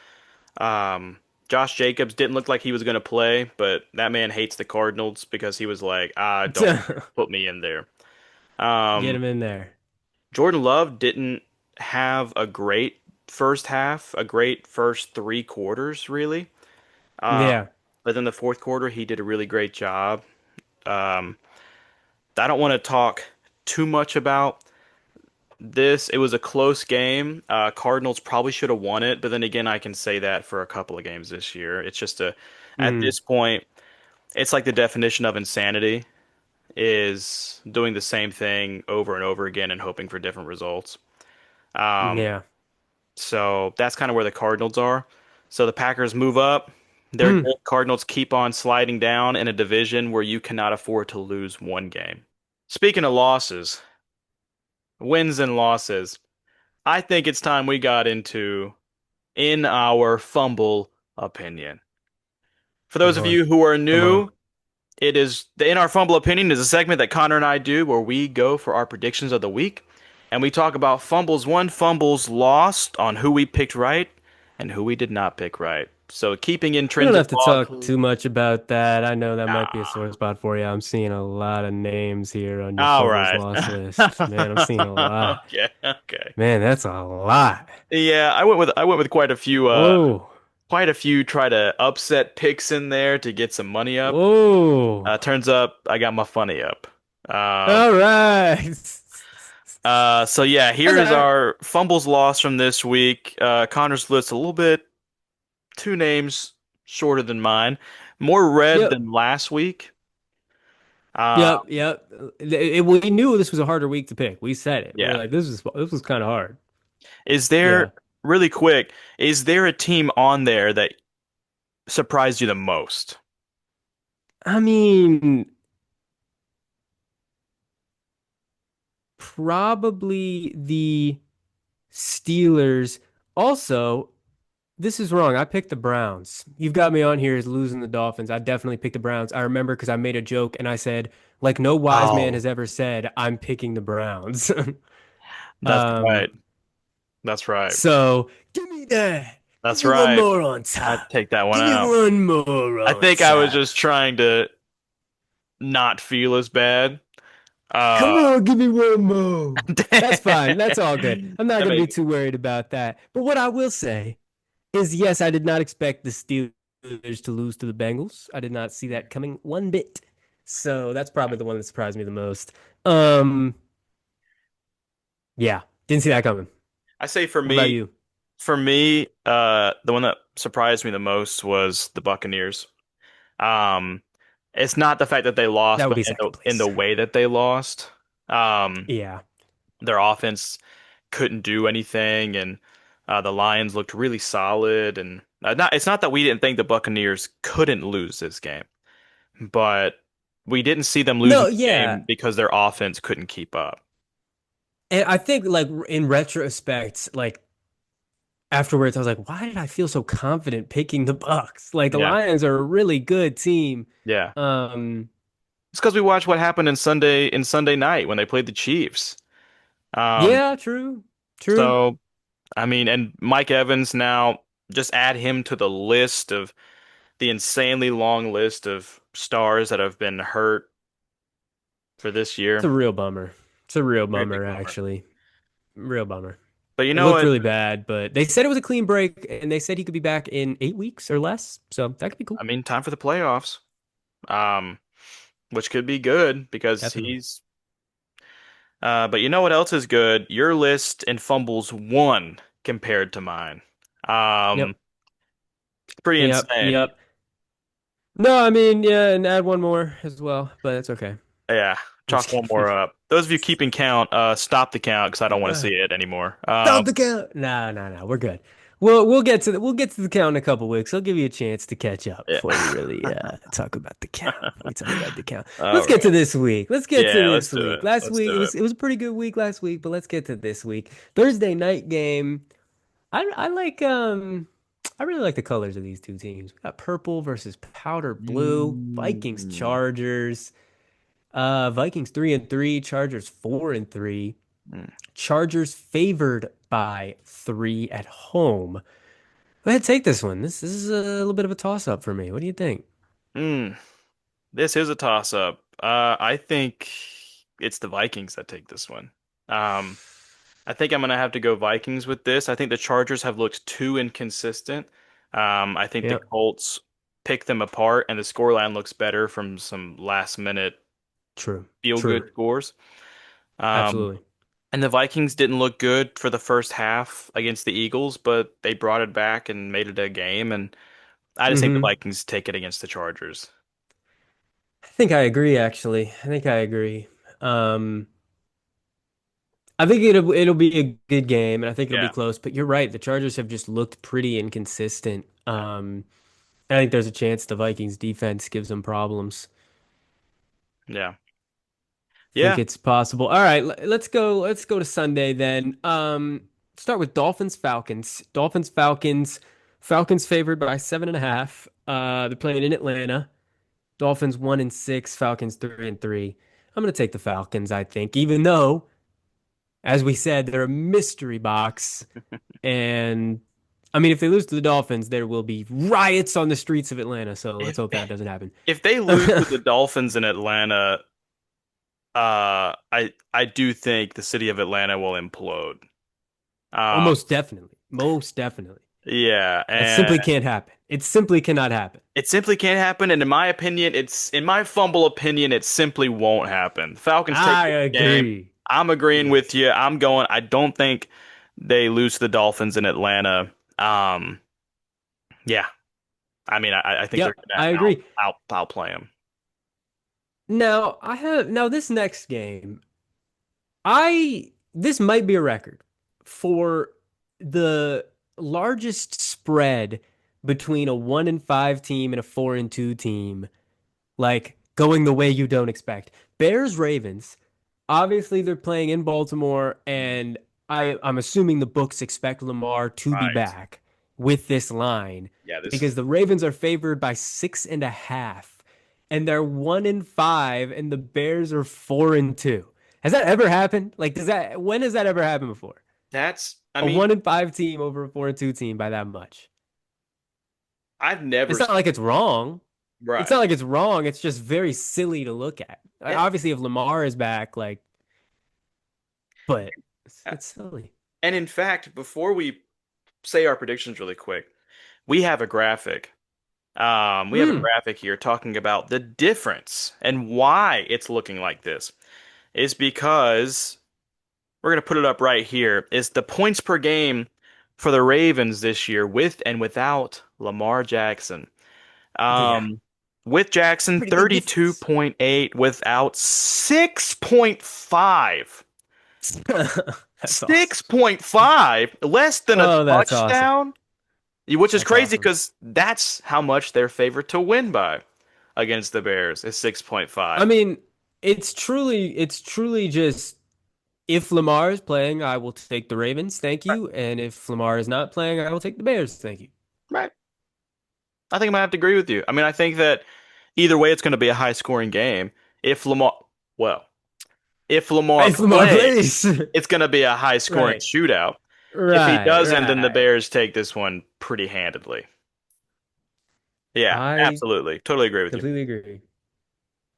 Um, Josh Jacobs didn't look like he was going to play, but that man hates the Cardinals because he was like, don't put me in there. Get Um, him in there. Jordan Love didn't have a great first half, a great first three quarters, really. Uh, Yeah. but then the fourth quarter, he did a really great job. Um, I don't want to talk too much about this. It was a close game. Cardinals probably should have won it, but then again, I can say that for a couple of games this year. At Mm, this point, it's like the definition of insanity is doing the same thing over and over again and hoping for different results. Um, yeah. so that's kind of where the Cardinals are. So the Packers move up. They're Mm. good. Cardinals keep on sliding down in a division where you cannot afford to lose one game. Speaking of losses, wins and losses, I think it's time we got into in our fumble opinion. For Oh those of boy. you who are Come on. new, it is the In Our Fumble Opinion is a segment that Connor and I do where we go for our predictions of the week and we talk about fumbles won, fumbles lost on who we picked right and who we did not pick right. So keeping We don't intrinsic have to log. talk too much about that. I know that might be a Nah. sore spot for you. I'm seeing a lot of names here on your All fumbles right. loss list. Man, I'm seeing a lot. Okay, okay. Man, that's a lot. Yeah, I went with Whoa. quite a few try to upset picks in there to get some money up. Whoa. Turns up I got my funny up. Um, All right. so yeah, here That's all is right. our fumbles lost from this week. Connor's list a little bit, two names shorter than mine, more red Yep. than last week. Uh, Yep. Yep. We knew this was a harder week to pick. We said it. We were yeah. like, this was kind of hard. Is there Yeah. really quick? Is there a team on there that surprised you the most? I mean, Probably the Steelers. Also, this is wrong. I picked the Browns. You've got me on here as losing the Dolphins. I definitely picked the Browns. I remember because I made a joke and I said, like no wise man Oh, has ever said, I'm picking the Browns. that's right. Um, That's right. so give me that. Give That's me one right. more on I'd top. take that one Give me out. one more I on think I was top. just trying to not feel as bad. Uh, Come on, give me one more. That's fine. That's all good. I'm not that going to be made too worried about that. But what I will say is, yes, I did not expect the Steelers to lose to the Bengals. I did not see that coming one bit. So that's probably the one that surprised me the most. Um, yeah, didn't see that coming. I say What about you? the one that surprised me the most was the Buccaneers. Um, it's not the fact that they lost, That would but be in second the place. way that they lost. Um, Yeah. their offense couldn't do anything, and the Lions looked really solid. And it's not that we didn't think the Buccaneers couldn't lose this game, but we didn't see them losing No, the yeah. game because their offense couldn't keep up. And I think like in retrospect, like afterwards, I was like, why did I feel so confident picking the Bucks? Like the Yeah, Lions are a really good team. yeah. Um, It's because we watched what happened in Sunday night when they played the Chiefs. Um, yeah, true. True. so I mean, and Mike Evans now just add him to the list of the insanely long list of stars that have been hurt for this It's year. a real bummer. It's a real Very big bummer, bummer. actually. Real bummer. But you It know looked what? really bad, but they said it was a clean break, and they said he could be back in 8 weeks or less. So that could be cool. I mean, time for the playoffs. Um, which could be good because Definitely. he's but you know what else is good? Your list in fumbles won compared to mine. Um, Yep. pretty Yep. insane. Yep. No, I mean, yeah, and add one more as well, but that's okay. Yeah, I'm just chalk one kidding. more up. Those of you keeping count, stop the count because I don't want to Uh, see it anymore. Stop the count. No, no, no. We're good. We'll get to the count in a couple weeks. I'll give you a chance to catch up Yeah. before we really talk about the count. We talk about the count. All Let's get to right. this week. Let's get to Yeah, let's this do week. it. Last Let's week it do was it. it was a pretty good week last week, but let's get to this week. Thursday night game. I like I really like the colors of these two teams. We got purple versus powder blue. Vikings Mm. Chargers. Vikings 3-3, Chargers 4-3. Mm. Chargers favored by 3 at home. Go ahead, take this one. This is a little bit of a toss up for me. What do you think? Mm. This is a toss-up. I think it's the Vikings that take this one. Um, I think I'm gonna have to go Vikings with this. I think the Chargers have looked too inconsistent. I think the Yep, Colts pick them apart, and the scoreline looks better from some last-minute true, feel-good true, scores. Um, absolutely. and the Vikings didn't look good for the first half against the Eagles, but they brought it back and made it a game. And I just think the Hmm. Vikings take it against the Chargers. I think I agree, actually. I think I agree. Um, I think it'll be a good game, and I think it'll be Yeah, close. But you're right, the Chargers have just looked pretty inconsistent. I think there's a chance the Vikings defense gives them problems. yeah, Think yeah. it's possible. All right, let's go. Let's go to Sunday then. Start with Dolphins Falcons. Dolphins Falcons. Falcons favored by 7.5. They're playing in Atlanta. Dolphins 1-6. Falcons 3-3. I'm gonna take the Falcons. I think, even though, as we said, they're a mystery box, and I mean, if they lose to the Dolphins, there will be riots on the streets of Atlanta. So let's If hope that doesn't happen. if they lose to the Dolphins in Atlanta, I do think the city of Atlanta will implode. Oh, Um, most definitely, most definitely. yeah, That and simply can't happen. It simply cannot happen. it simply can't happen. And in my opinion, in my fumble opinion, it simply won't happen. The Falcons take I this game. agree. I'm agreeing with Yes. you. I'm going. I don't think they lose to the Dolphins in Atlanta. Um, yeah. I mean, I think they're Yep, gonna I agree. outplay them. Now this next game, I this might be a record for the largest spread between a 1-5 team and a 4-2 team, like going the way you don't expect. Bears Ravens. obviously they're playing in Baltimore, and I'm assuming the books expect Lamar to be Right. back with this line Yeah, this is because the Ravens are favored by 6.5, and they're 1-5, and the Bears are 4-2. Has that ever happened? Like, when has that ever happened before? that's I A mean, 1-5 team over a 4-2 team by that much. I've never It's not like it's wrong. It's right. not like it's wrong. It's just very silly to look at. And, Obviously, if Lamar is back, like, but it's silly. and in fact, before we say our predictions really quick, we have a graphic. We have a Mm. graphic here talking about the difference and why it's looking like this. Is because we're gonna put it up right here. Is the points per game for the Ravens this year with and without Lamar Jackson. Yeah, Um, with Jackson, pretty big difference. 32.8, without 6.5. That's awesome. 6.5, less than a Oh, that's awesome. touchdown, which is That's crazy awesome. because that's how much they're favored to win by against the Bears is 6.5. I mean, it's truly just if Lamar is playing, I will take the Ravens, thank Right. you. And if Lamar is not playing, I will take the Bears, thank you. Right. I think I'm gonna have to agree with you. I mean, I think that either way, it's going to be a high scoring game. If Lamar, well, if Lamar If Lamar plays, plays. it's going to be a high scoring Right. shootout. If he Right. doesn't, then the Right. Bears take this one pretty handedly. Yeah, I absolutely. Totally agree with you. completely agree.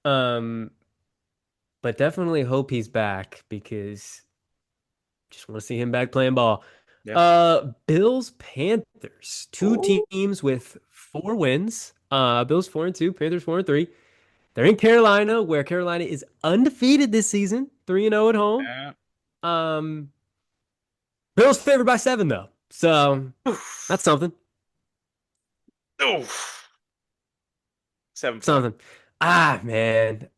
Um, but definitely hope he's back because just want to see him back playing ball. Yeah. Bills Panthers, two Ooh. teams with 4 wins. Bills 4-2, Panthers 4-3. They're in Carolina, where Carolina is undefeated this season, 3-0 at home. Yeah. Um, Bills favored by 7 though, so that's Oof. something. Oof. 7 point. Something. Man,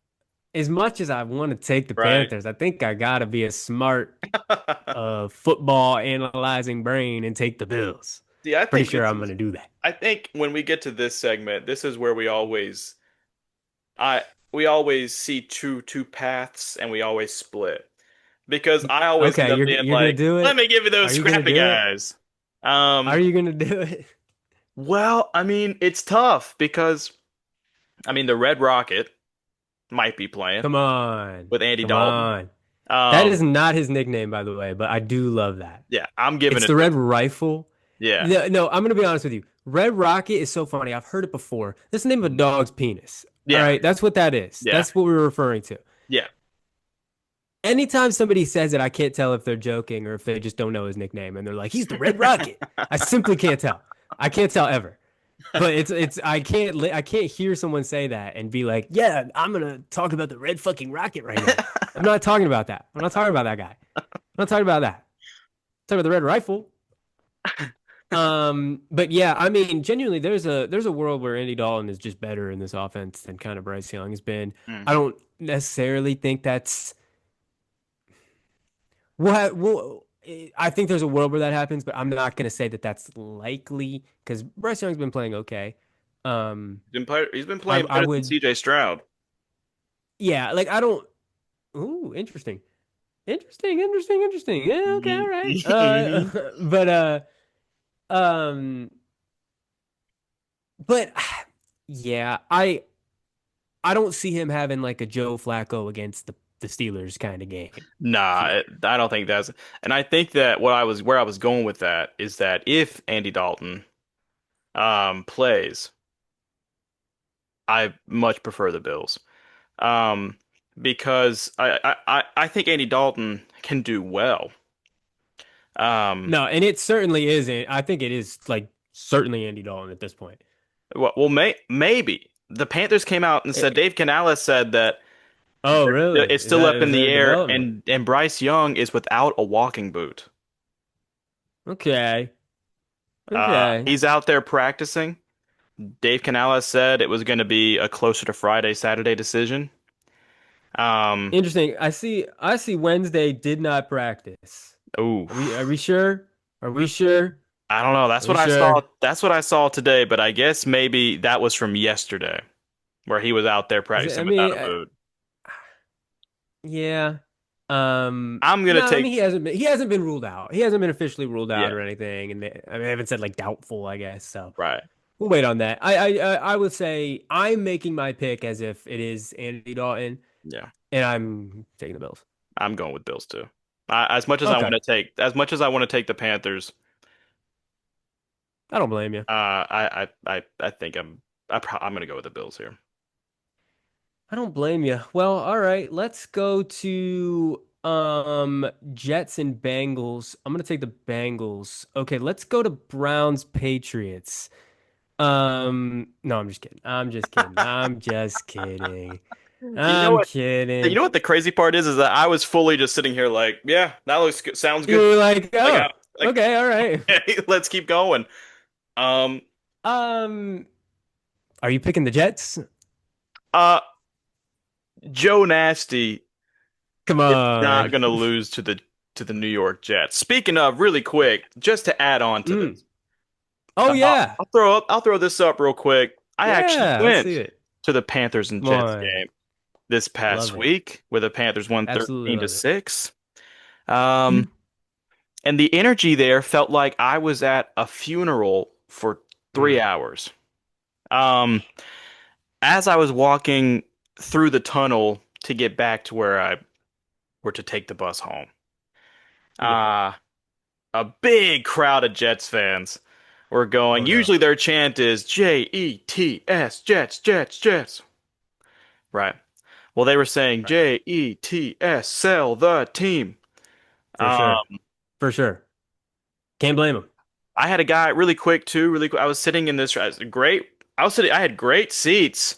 as much as I want to take the Right. Panthers, I think I gotta be a smart football analyzing brain and take the Bills. See, I Pretty think sure this I'm is, gonna do that. I think when we get to this segment, this is where I, we always see two paths and we always split. Because I always end Okay, up you're being you're gonna like, do let it. me give you those Are you gonna scrappy do it? guys. Are Um, you gonna do it? well, I mean, it's tough because I mean the Red Rocket might be playing Come on, with Andy come Dalton. on. That Um, is not his nickname, by the way, but I do love that. yeah, I'm giving It's it the to Red Rifle. yeah. No, no, I'm gonna be honest with you. Red Rocket is so funny. I've heard it before. That's the name of a Mhm. dog's penis. All Yeah, right, that's what that is. yeah, That's what we're referring to. yeah. Anytime somebody says it, I can't tell if they're joking or if they just don't know his nickname, and they're like, "He's the Red Rocket." I simply can't tell. I can't tell ever. But it's I can't hear someone say that and be like, "Yeah, I'm gonna talk about the Red fucking Rocket right now." I'm not talking about that. I'm not talking about that guy. I'm not talking about that. I'm talking about the Red Rifle. But yeah, I mean, genuinely, there's a world where Andy Dalton is just better in this offense than kind of Bryce Young has been. I Hmm. don't necessarily think that's what. Well, I think there's a world where that happens, but I'm not gonna say that that's likely because Bryce Young's been playing okay. Um, He's been I playing I better than would, CJ Stroud. yeah, like I don't. Ooh, interesting, interesting, interesting, interesting. Yeah, okay, all right. Mhm. But um, but yeah, I don't see him having like a Joe Flacco against the Steelers kind of game Nah, here. I don't think that's. And I think that where I was going with that is that if Andy Dalton plays, I much prefer the Bills. Um, because I think Andy Dalton can do well. Um, No, and it certainly isn't. I think it is like certainly Andy Dalton at this point. maybe the Panthers came out and said Eh, Dave Canales said that oh, really? it's still up Is in there the a air, development? and Bryce Young is without a walking boot. Okay. Okay. He's out there practicing. Dave Canales said it was going to be a closer to Friday, Saturday decision. Um, Interesting. I see Wednesday did not practice. ooh, Are we sure? Are we sure? I don't know. Are That's we what I saw. sure? That's what I saw today, but I guess maybe that was from yesterday, where he was out there Is it, I practicing without mean, a boot. yeah. I'm gonna No, I take mean he hasn't been ruled out. He hasn't been officially ruled out yeah, or anything, and I mean, they haven't said like doubtful, I guess. So right. we'll wait on that. I would say I'm making my pick as if it is Andy Dalton, Yeah. and I'm taking the Bills. I'm going with Bills too. As much as I want Okay, to take, as much as I want to take the Panthers, I don't blame you. I think I'm gonna go with the Bills here. I don't blame you. Well, all right, let's go to Jets and Bengals. I'm gonna take the Bengals. Okay, let's go to Browns Patriots. No, I'm just kidding. I'm just kidding. I'm just kidding. You know I'm what? You kidding. know what the crazy part is that I was fully just sitting here like, yeah, that looks good, sounds You good. were like, Like, oh, okay, all right. let's keep going. Um, Um, are you picking the Jets? uh, Joe Nasty Come is not on. gonna lose to the New York Jets. Speaking of, really quick, just to add on to Mm. this, Oh yeah. I'll throw this up real quick. I actually Yeah, let's see went it. to the Panthers and Come Jets on. game this Love past it. week, where the Panthers won Absolutely 13 to love it. 6. Um, and the energy there felt like I was at a funeral for Mm. 3 hours. Um, as I was walking through the tunnel to get back to where I were to take the bus home, Yeah, uh, a big crowd of Jets fans were going. no doubt. Usually their chant is Jets, Jets, Jets, Jets. Right. Well, they were saying Right. Jets, sell the team. For sure. Um, For sure. Can't blame him. I had a guy really quick too, really quick. I was sitting in this great. I was sitting. I had great seats,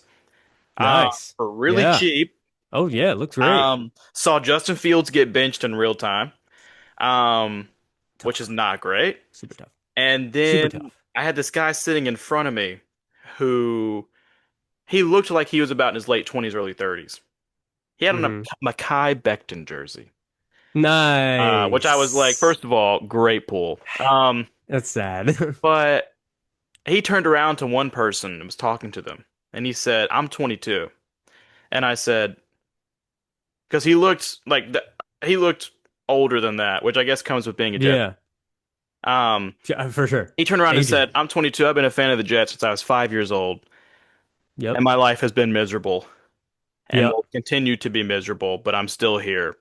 Nice. for really Yeah. cheap. Oh yeah, it looks great. Saw Justin Fields get benched in real time, um, which is Tough. not great. Super tough. And Super then tough. I had this guy sitting in front of me, who he looked like he was about in his late 20s, early 30s. He had on a Hmm. Mekhi Becton jersey, which I was like, Nice. first of all, great pull. That's sad. But he turned around to one person and was talking to them, and he said, "I'm 22." And I said, because he looked like he looked older than that, which I guess comes with being a Jet. Yeah. Um, Yeah, for sure. he turned around and said, Aging. "I'm 22. I've been a fan of the Jets since I was 5 years old, and Yep. my life has been miserable and Yep. will continue to be miserable, but I'm still here."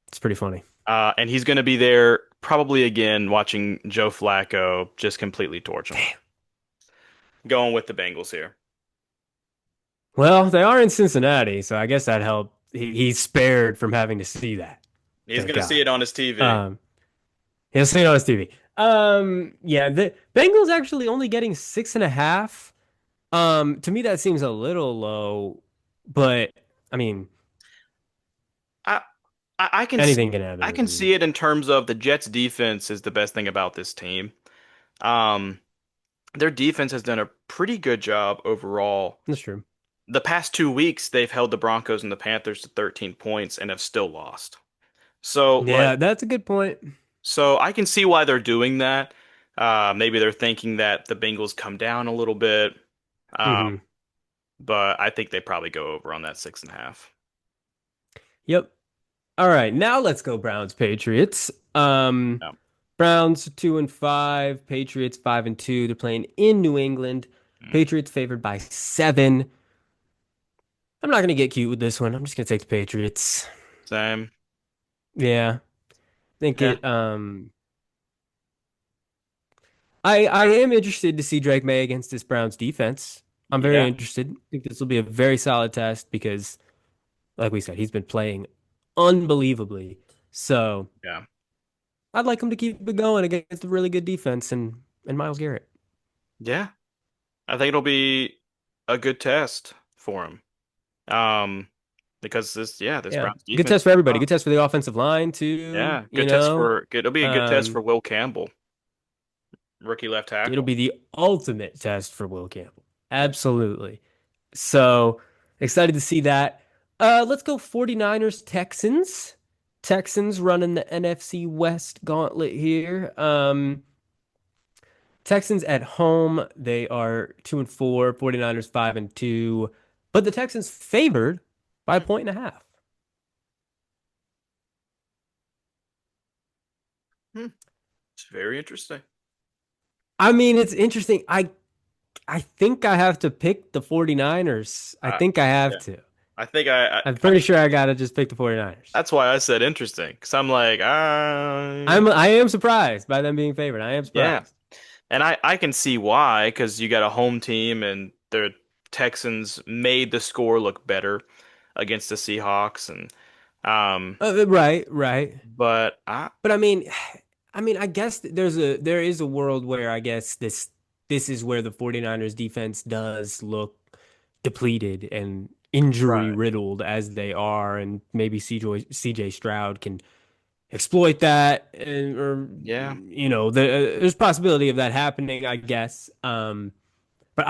It's pretty funny. And he's going to be there probably again, watching Joe Flacco just completely torch him. Damn. Going with the Bengals here. Well, they are in Cincinnati, so I guess that helped. He's spared from having to see that. He's Thank going to see God. it on his TV. Um, he'll see it on his TV. Yeah, the Bengals actually only getting 6.5. To me that seems a little low, but I mean, I, I can see, anything can I can happen. see it in terms of the Jets' defense is the best thing about this team. Um, their defense has done a pretty good job overall. That's true. The past 2 weeks, they've held the Broncos and the Panthers to 13 points and have still lost. So, Yeah, that's a good point. so I can see why they're doing that. Maybe they're thinking that the Bengals come down a little bit. Um, Hmm. but I think they probably go over on that 6.5. Yep. All right, now let's go Browns Patriots. Yeah. Browns 2-5, Patriots 5-2. They're playing in New England. Mm. Patriots favored by 7. I'm not gonna get cute with this one. I'm just gonna take the Patriots. Same. Yeah, think Yeah. it. I am interested to see Drake May against this Browns defense. I'm very Yeah. interested. I think this will be a very solid test because, like we said, he's been playing unbelievably. So Yeah. I'd like him to keep it going against a really good defense and Myles Garrett. Yeah. I think it'll be a good test for him. Um, because this Yeah, Browns good defense test is for everybody. tough. Good test for the offensive line too. Yeah, good test for good. It'll be a good test for Um, Will Campbell, rookie left it'll tackle. be the ultimate test for Will Campbell. Absolutely. So excited to see that. Let's go 49ers Texans. Texans running the NFC West gauntlet here. Texans at home, they are 2-4, 49ers 5-2, but the Texans favored by a Hmm. 1.5. Hmm. It's very interesting. I mean, it's interesting. I think I have to pick the 49ers. I Uh, think I have yeah, to. I think I I'm pretty sure I gotta just pick the 49ers. that's why I said interesting because I'm like, I am surprised by them being favored. I am yeah, surprised. and I can see why because you got a home team and the Texans made the score look better against the Seahawks and Right, right. but I But I mean, I guess there is a world where I guess this is where the 49ers defense does look depleted and injury right, riddled as they are, and maybe CJ Stroud can exploit that, and or yeah, there's possibility of that happening, I guess. But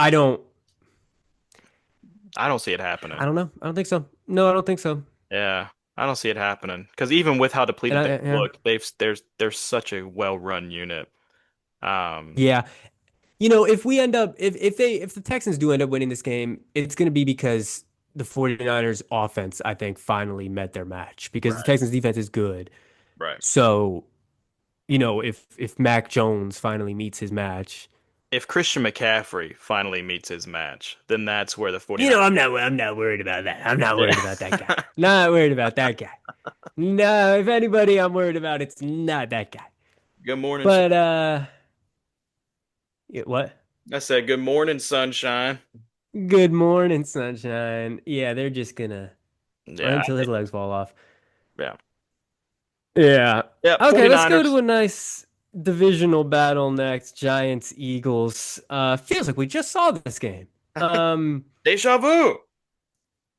I don't see it happening. I don't know. I don't think so. No, I don't think so. Yeah, I don't see it happening because even with how And depleted they yeah, look, they're such a well-run unit. Um, yeah. If we end up if the Texans do end up winning this game, it's going to be because the 49ers offense, I think, finally met their match because the right, Texans defense is good. right. So, if Mac Jones finally meets his match, If Christian McCaffrey finally meets his match, then that's where the 49ers. I'm not worried about that. I'm not Yeah. worried about that guy. Not worried about that guy. No, if anybody I'm worried about, it's not that guy. Good morning. But what? I said good morning, sunshine. Good morning, sunshine. Yeah, they're just gonna run Yeah, until his legs fall off. yeah, Yeah. yeah. Okay, let's go 49ers. to a nice divisional battle next. Giants, Eagles. Feels like we just saw this game. Um, Deja vu.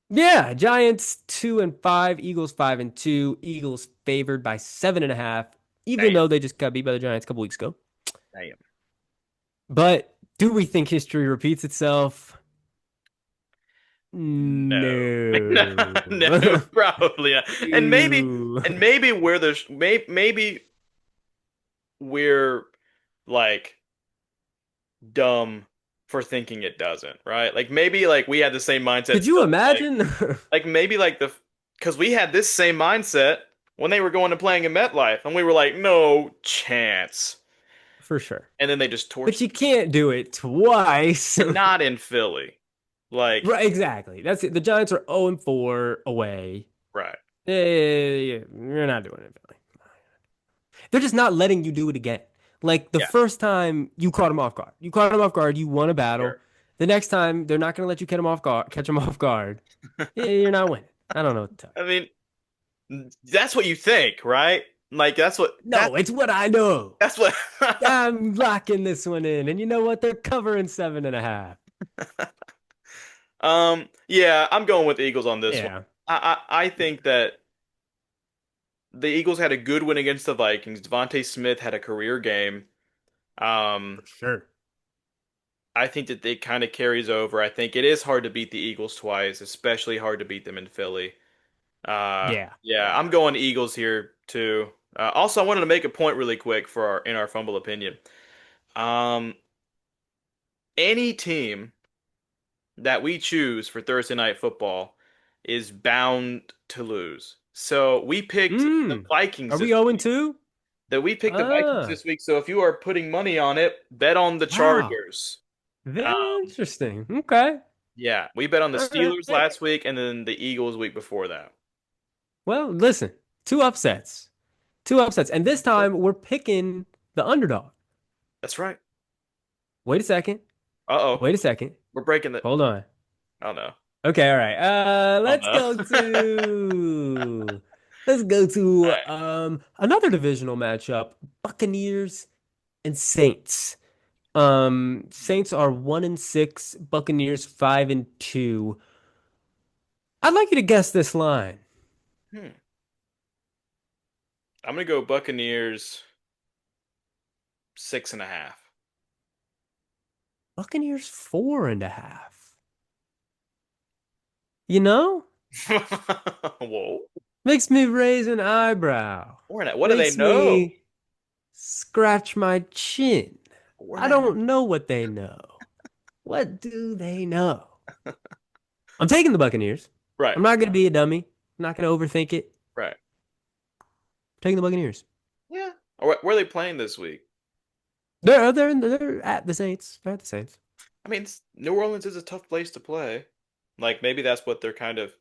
yeah, Giants 2-5, Eagles 5-2. Eagles favored by 7.5, even Damn, though they just got beat by the Giants a couple weeks ago. damn. But do we think history repeats itself? No, no, no, No. probably not. Ew. And maybe maybe we're like dumb for thinking it doesn't, right? Like maybe like we had the same mindset Could you still, imagine? like maybe like the because we had this same mindset when they were going to playing in MetLife, and we were like, no chance. For sure. And then they just But torched you can't do it twice. and not in Philly. Like, Right, exactly. That's it. The Giants are 0-4 away. right. You're not doing it, Billy. They're just not letting you do it again. Like the Yeah, first time you caught them off guard. You caught them off guard, you won a battle. sure. The next time they're not going to let you catch them off guard. Yeah, you're not winning. I don't know what to tell I mean, that's what you think, right? Like you. No, it's what I know. that's what I'm locking this one in. And you know what? They're covering 7.5. yeah, I'm going with the Eagles on this one. Yeah, I think that the Eagles had a good win against the Vikings. Devontae Smith had a career game. for Um, sure. I think that it kind of carries over. I think it is hard to beat the Eagles twice, especially hard to beat them in Philly. Yeah. Yeah, I'm going Eagles here too. Also, I wanted to make a point really quick for our fumble opinion. Um, any team that we choose for Thursday night football is bound to lose. So we picked the Are Vikings we this 0 week. two? That we picked the Vikings Ah, this week. So if you are putting money on it, bet on the wow. Chargers. Very interesting. Okay. Yeah, we bet on the All Steelers right. last week and then the Eagles week before that. Well, listen, two upsets. Two upsets. And this time we're picking the underdog. That's right. Wait a second. Uh-oh. Wait a second. We're breaking the Hold on. Oh no. Okay, all right. Oh Let's no. go to another divisional matchup, Buccaneers and Saints. Saints are 1-6, Buccaneers 5-2. I'd like you to guess this line. Hmm. I'm gonna go Buccaneers 6.5. Buccaneers 4.5. You know? Whoa. Makes me raise an eyebrow. Four and a, what do they Makes know? me scratch my chin. Four and I a half. don't know what they know. What do they know? I'm taking the Buccaneers. Right. I'm not going to be a dummy. I'm not going to overthink it. Right. I'm taking the Buccaneers. Yeah. Or where are they playing this week? They're at the Saints. They're at the Saints. I mean, New Orleans is a tough place to play. Like maybe that's what they're kind of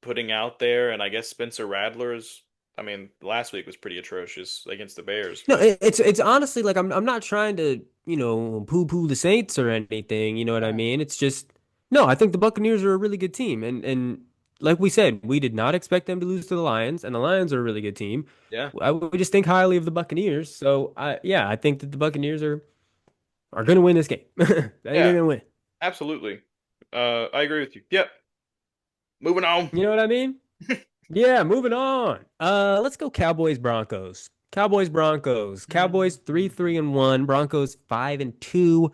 putting out there, and I guess Spencer Rattler's. I mean, last week was pretty atrocious against the Bears, No, but it's honestly like I'm not trying to, poo-poo the Saints or anything, you know what I yeah, mean? It's just no, I think the Buccaneers are a really good team. And like we said, we did not expect them to lose to the Lions, and the Lions are a really good team. yeah, We just think highly of the Buccaneers. So I think that the Buccaneers are gonna win this game. I think they're yeah, gonna win. absolutely. I agree with you. Yep. Moving on. You know what I mean? Yeah, moving on. Let's go Cowboys Broncos. Cowboys Broncos. Cowboys 3-3-1. Broncos 5-2.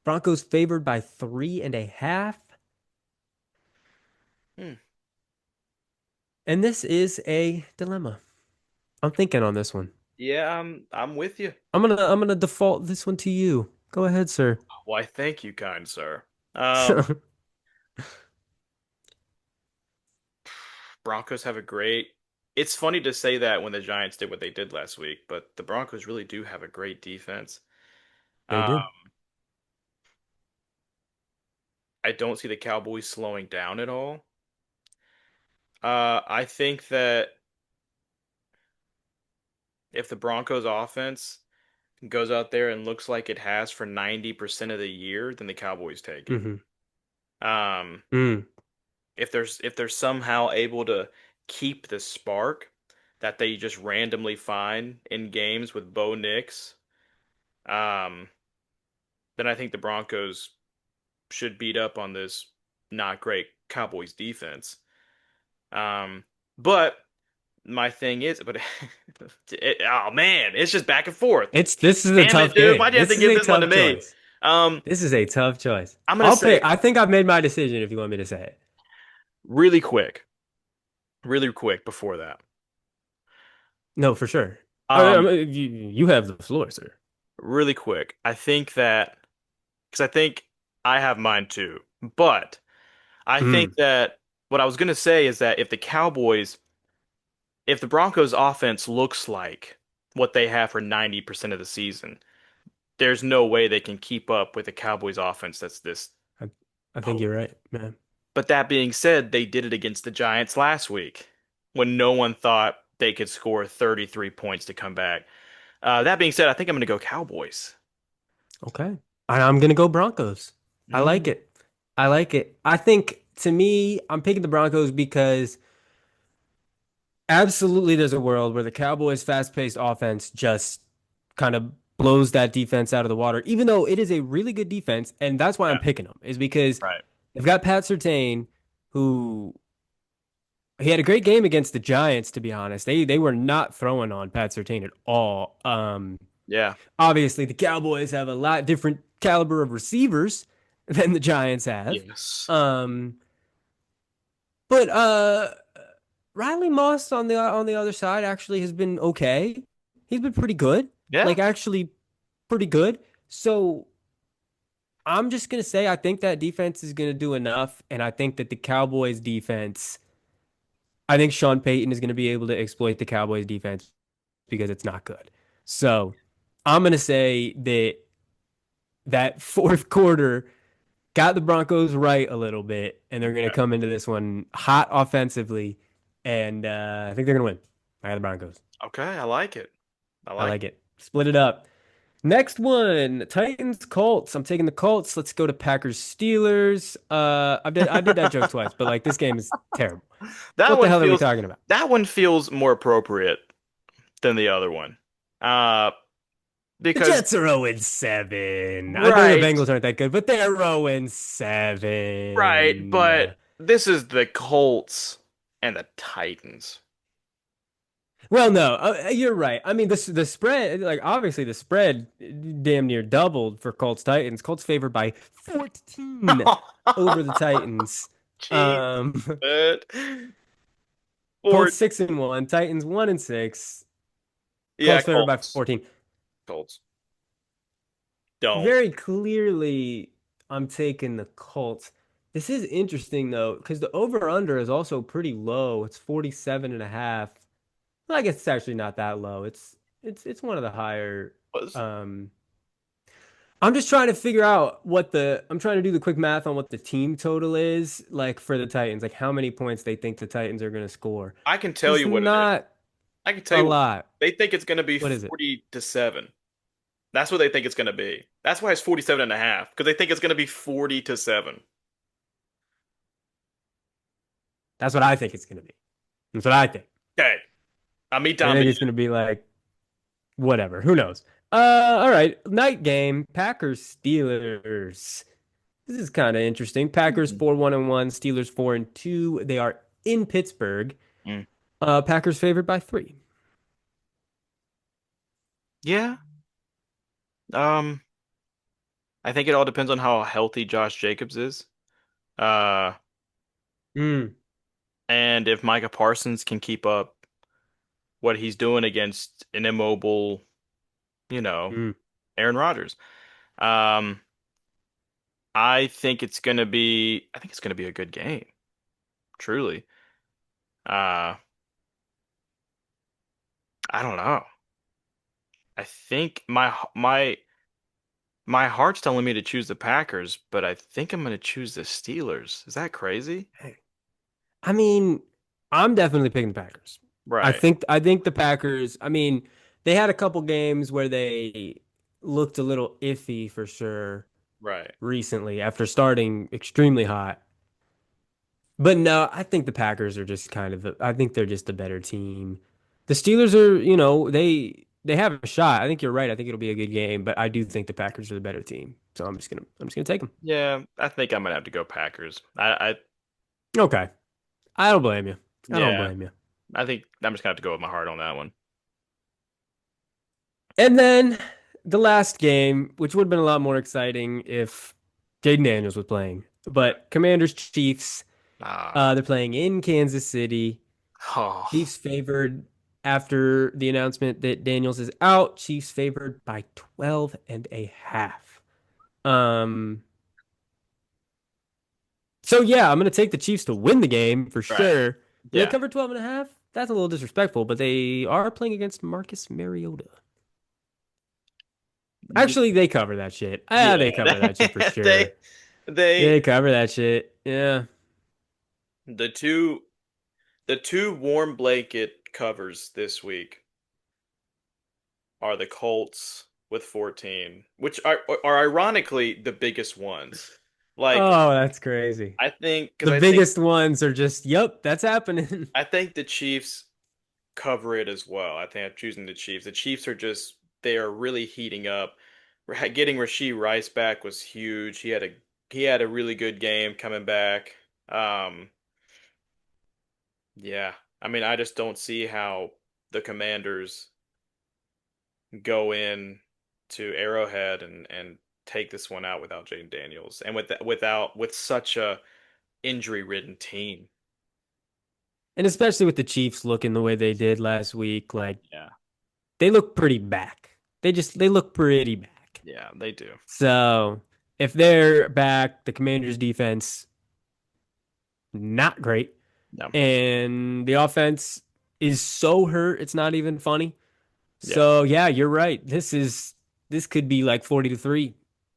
Broncos favored by 3.5. Hmm. And this is a dilemma. I'm thinking on this one. Yeah, I'm with you. I'm gonna default this one to you. Go ahead, sir. Why, thank you, kind sir. Um, Broncos have a great. It's funny to say that when the Giants did what they did last week, but the Broncos really do have a great defense. They Uh, do. I don't see the Cowboys slowing down at all. I think that if the Broncos offense goes out there and looks like it has for 90% of the year, then the Cowboys take it. Mm-hmm. Um, Mm. if they're somehow able to keep the spark that they just randomly find in games with Bo Nix, um, then I think the Broncos should beat up on this not great Cowboys defense. Um, but my thing is, but oh man, it's just back and forth. This is a Damn it, tough dude! Why'd game. you have to This is give a this one to tough me? choice. Um, This is a tough choice. I'm gonna say I think I've made my decision if you want me to say it. really quick, really quick before that. No, for sure. Um, You have the floor, sir. really quick. I think that because I think I have mine too, but I think Mm. that what I was gonna say is that if the Broncos offense looks like what they have for 90% of the season, there's no way they can keep up with the Cowboys offense that's this I, I think you're potent. right, man. But that being said, they did it against the Giants last week when no one thought they could score 33 points to come back. That being said, I think I'm going to go Cowboys. Okay. I'm gonna go Broncos. I like Mm, it. I like it. I think to me, I'm picking the Broncos because absolutely there's a world where the Cowboys' fast-paced offense just kind of blows that defense out of the water, even though it is a really good defense, and that's why yeah, I'm picking them, is because right. they've got Pat Surtain, who he had a great game against the Giants, to be honest. They were not throwing on Pat Surtain at all. Yeah. Obviously, the Cowboys have a lot different caliber of receivers than the Giants have. Yes. Um, but Riley Moss on the other side actually has been okay. He's been pretty good. Yeah. Like actually pretty good. So I'm just gonna say I think that defense is gonna do enough, and I think that the Cowboys defense, I think Sean Payton is gonna be able to exploit the Cowboys defense because it's not good. So I'm gonna say that fourth quarter got the Broncos right a little bit, and they're going to Okay. come into this one hot offensively, and I think they're going to win. I got the Broncos. Okay. I like it. I I like like it. Split it up. Next one, Titans Colts. I'm taking the Colts. Let's go to Packers Steelers. I did that joke it. twice, but like this game is terrible. That What the one hell are we feels talking about? that one feels more appropriate than the other one. Uh, The because Jets are 0-7. I know the right, Bengals aren't that good, but they're right, 0-7. but this is the Colts and the Titans. Well, no, you're right. I mean, the spread, like obviously the spread damn near doubled for Colts Titans. Colts favored by 14 over the Titans. Jeez, Um, man. Colts Ford. 6-1, Titans 1-6. Yeah, Colts favored by Colts. 14. Colts. Don't. Very clearly, I'm taking the Colts. This is interesting though, because the over under is also pretty low. It's 47.5. Well, I guess it's actually not that low. It's one of the higher. Was Um, I'm just trying to figure out what the I'm trying to do the quick math on what the team total is like for the Titans, like how many points they think the Titans are going to score. I can tell It's you what it is. not I can tell a you lot. they think it's going to be What is it? 40-7. That's what they think it's going to be. That's why it's 47.5 because they think it's going to be 40-7. That's what I think it's going to be. That's what I think. Okay, me I Tom think being it's going to be like whatever. Who knows? All right. Night game. Packers Steelers. This is kind of interesting. Packers Mhm. 4-1-1, Steelers 4-2. They are in Pittsburgh. Mm. Packers favored by 3. Yeah. Um, I think it all depends on how healthy Josh Jacobs is. Uh, Mm, and if Micah Parsons can keep up what he's doing against an immobile, you know, mm. Aaron Rodgers. Um, I think it's gonna be a good game, truly. Uh, I don't know. I think my heart's telling me to choose the Packers, but I think I'm gonna choose the Steelers. Is that crazy? I mean, I'm definitely picking the Packers. Right, I think the Packers, I mean, they had a couple games where they looked a little iffy for sure right. recently after starting extremely hot. But no, I think the Packers are just I think they're just a better team. The Steelers are, they have a shot. I think you're right. I think it'll be a good game, but I do think the Packers are the better team. So I'm just gonna take them. Yeah, I think I'm gonna have to go Packers. Okay. I don't blame you. I don't Yeah, blame you. I think I'm just gonna have to go with my heart on that one. And then the last game, which would have been a lot more exciting if Jaden Daniels was playing. Right. But Commanders Chiefs, Ah, they're playing in Kansas City. oh, Chiefs favored after the announcement that Daniels is out. Chiefs favored by 12 and a half. Um, so yeah, I'm gonna take the Chiefs to win the game for right. sure. Do they Yeah. cover 12 and a half? That's a little disrespectful, but they are playing against Marcus Mariota. Y- Actually, they cover that shit. Ah, they cover that shit for Yeah. sure. They They cover that shit. Yeah. the two warm blanket covers this week are the Colts with 14, which are ironically the biggest ones. Like Oh, that's crazy. I think because The biggest ones are just, yep, that's happening. I think the Chiefs cover it as well. I think I'm choosing the Chiefs. The Chiefs are just they are really heating up. Getting Rashee Rice back was huge. He had a really good game coming back. Um, yeah. I mean, I just don't see how the Commanders go in to Arrowhead and take this one out without Jaden Daniels and with such a injury-ridden team. And especially with the Chiefs looking the way they did last week, like Yeah. they look pretty back. They look pretty back. Yeah, they do. So if they're back, the Commanders defense, not great. No. And the offense is so hurt, it's not even funny. Yeah. So yeah, you're right. This could be like 40-3.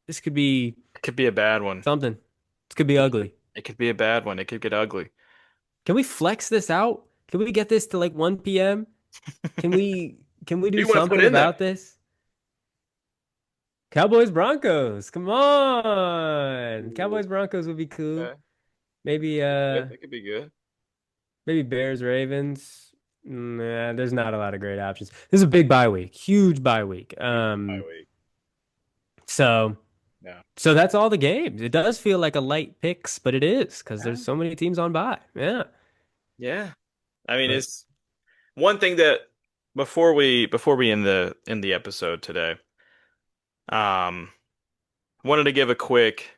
This could be It could be a bad one. something. This could be ugly. It could be a bad one. It could get ugly. Can we flex this out? Can we get this to like 1 p.m.? Can we Who do you want to put something in there? about this? Cowboys Broncos. Come on. Ooh, Cowboys Broncos would be cool. okay. Maybe Good. That could be good. maybe Bears Ravens. Nah, there's not a lot of great options. This is a big bye week. Huge bye week. Huge bye week. So Yeah. so that's all the games. It does feel like a light picks, but it is because there's Yeah. so many teams on bye. Yeah. Yeah. I mean, But it's one thing that before we end the episode today, um, wanted to give a quick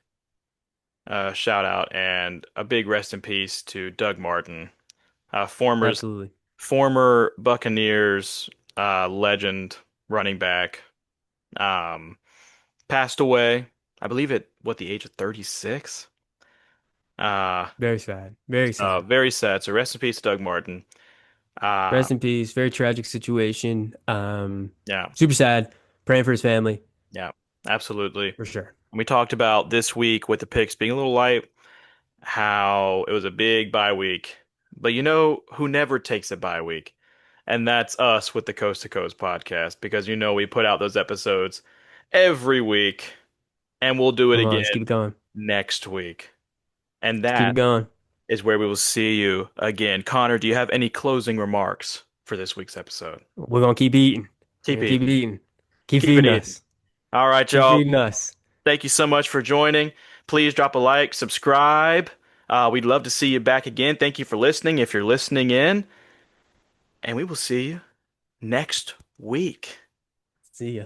shout out and a big rest in peace to Doug Martin, uh, former absolutely. former Buccaneers legend running back, um, passed away, I believe at what the age of 36. Uh, Very sad. Very sad. very sad. So rest in peace, Doug Martin. Uh, Rest in peace. Very tragic situation. yeah, Super sad. Praying for his family yeah, absolutely. for sure. We talked about this week with the picks being a little light, how it was a big bye week. But you know who never takes a bye week? And that's us with the Coast to Coast podcast, because you know we put out those episodes every week, and we'll do it Come on, again let's keep it going. next week. And Let's keep it that going. is where we will see you again. Connor, do you have any closing remarks for this week's episode? We're gonna keep eating. We're Keep gonna keep eating. eating. Keep Keep it feeding eating. us. All right, Keep y'all. feeding us. Thank you so much for joining. Please drop a like, subscribe. We'd love to see you back again. Thank you for listening if you're listening in, and we will see you next week. See ya.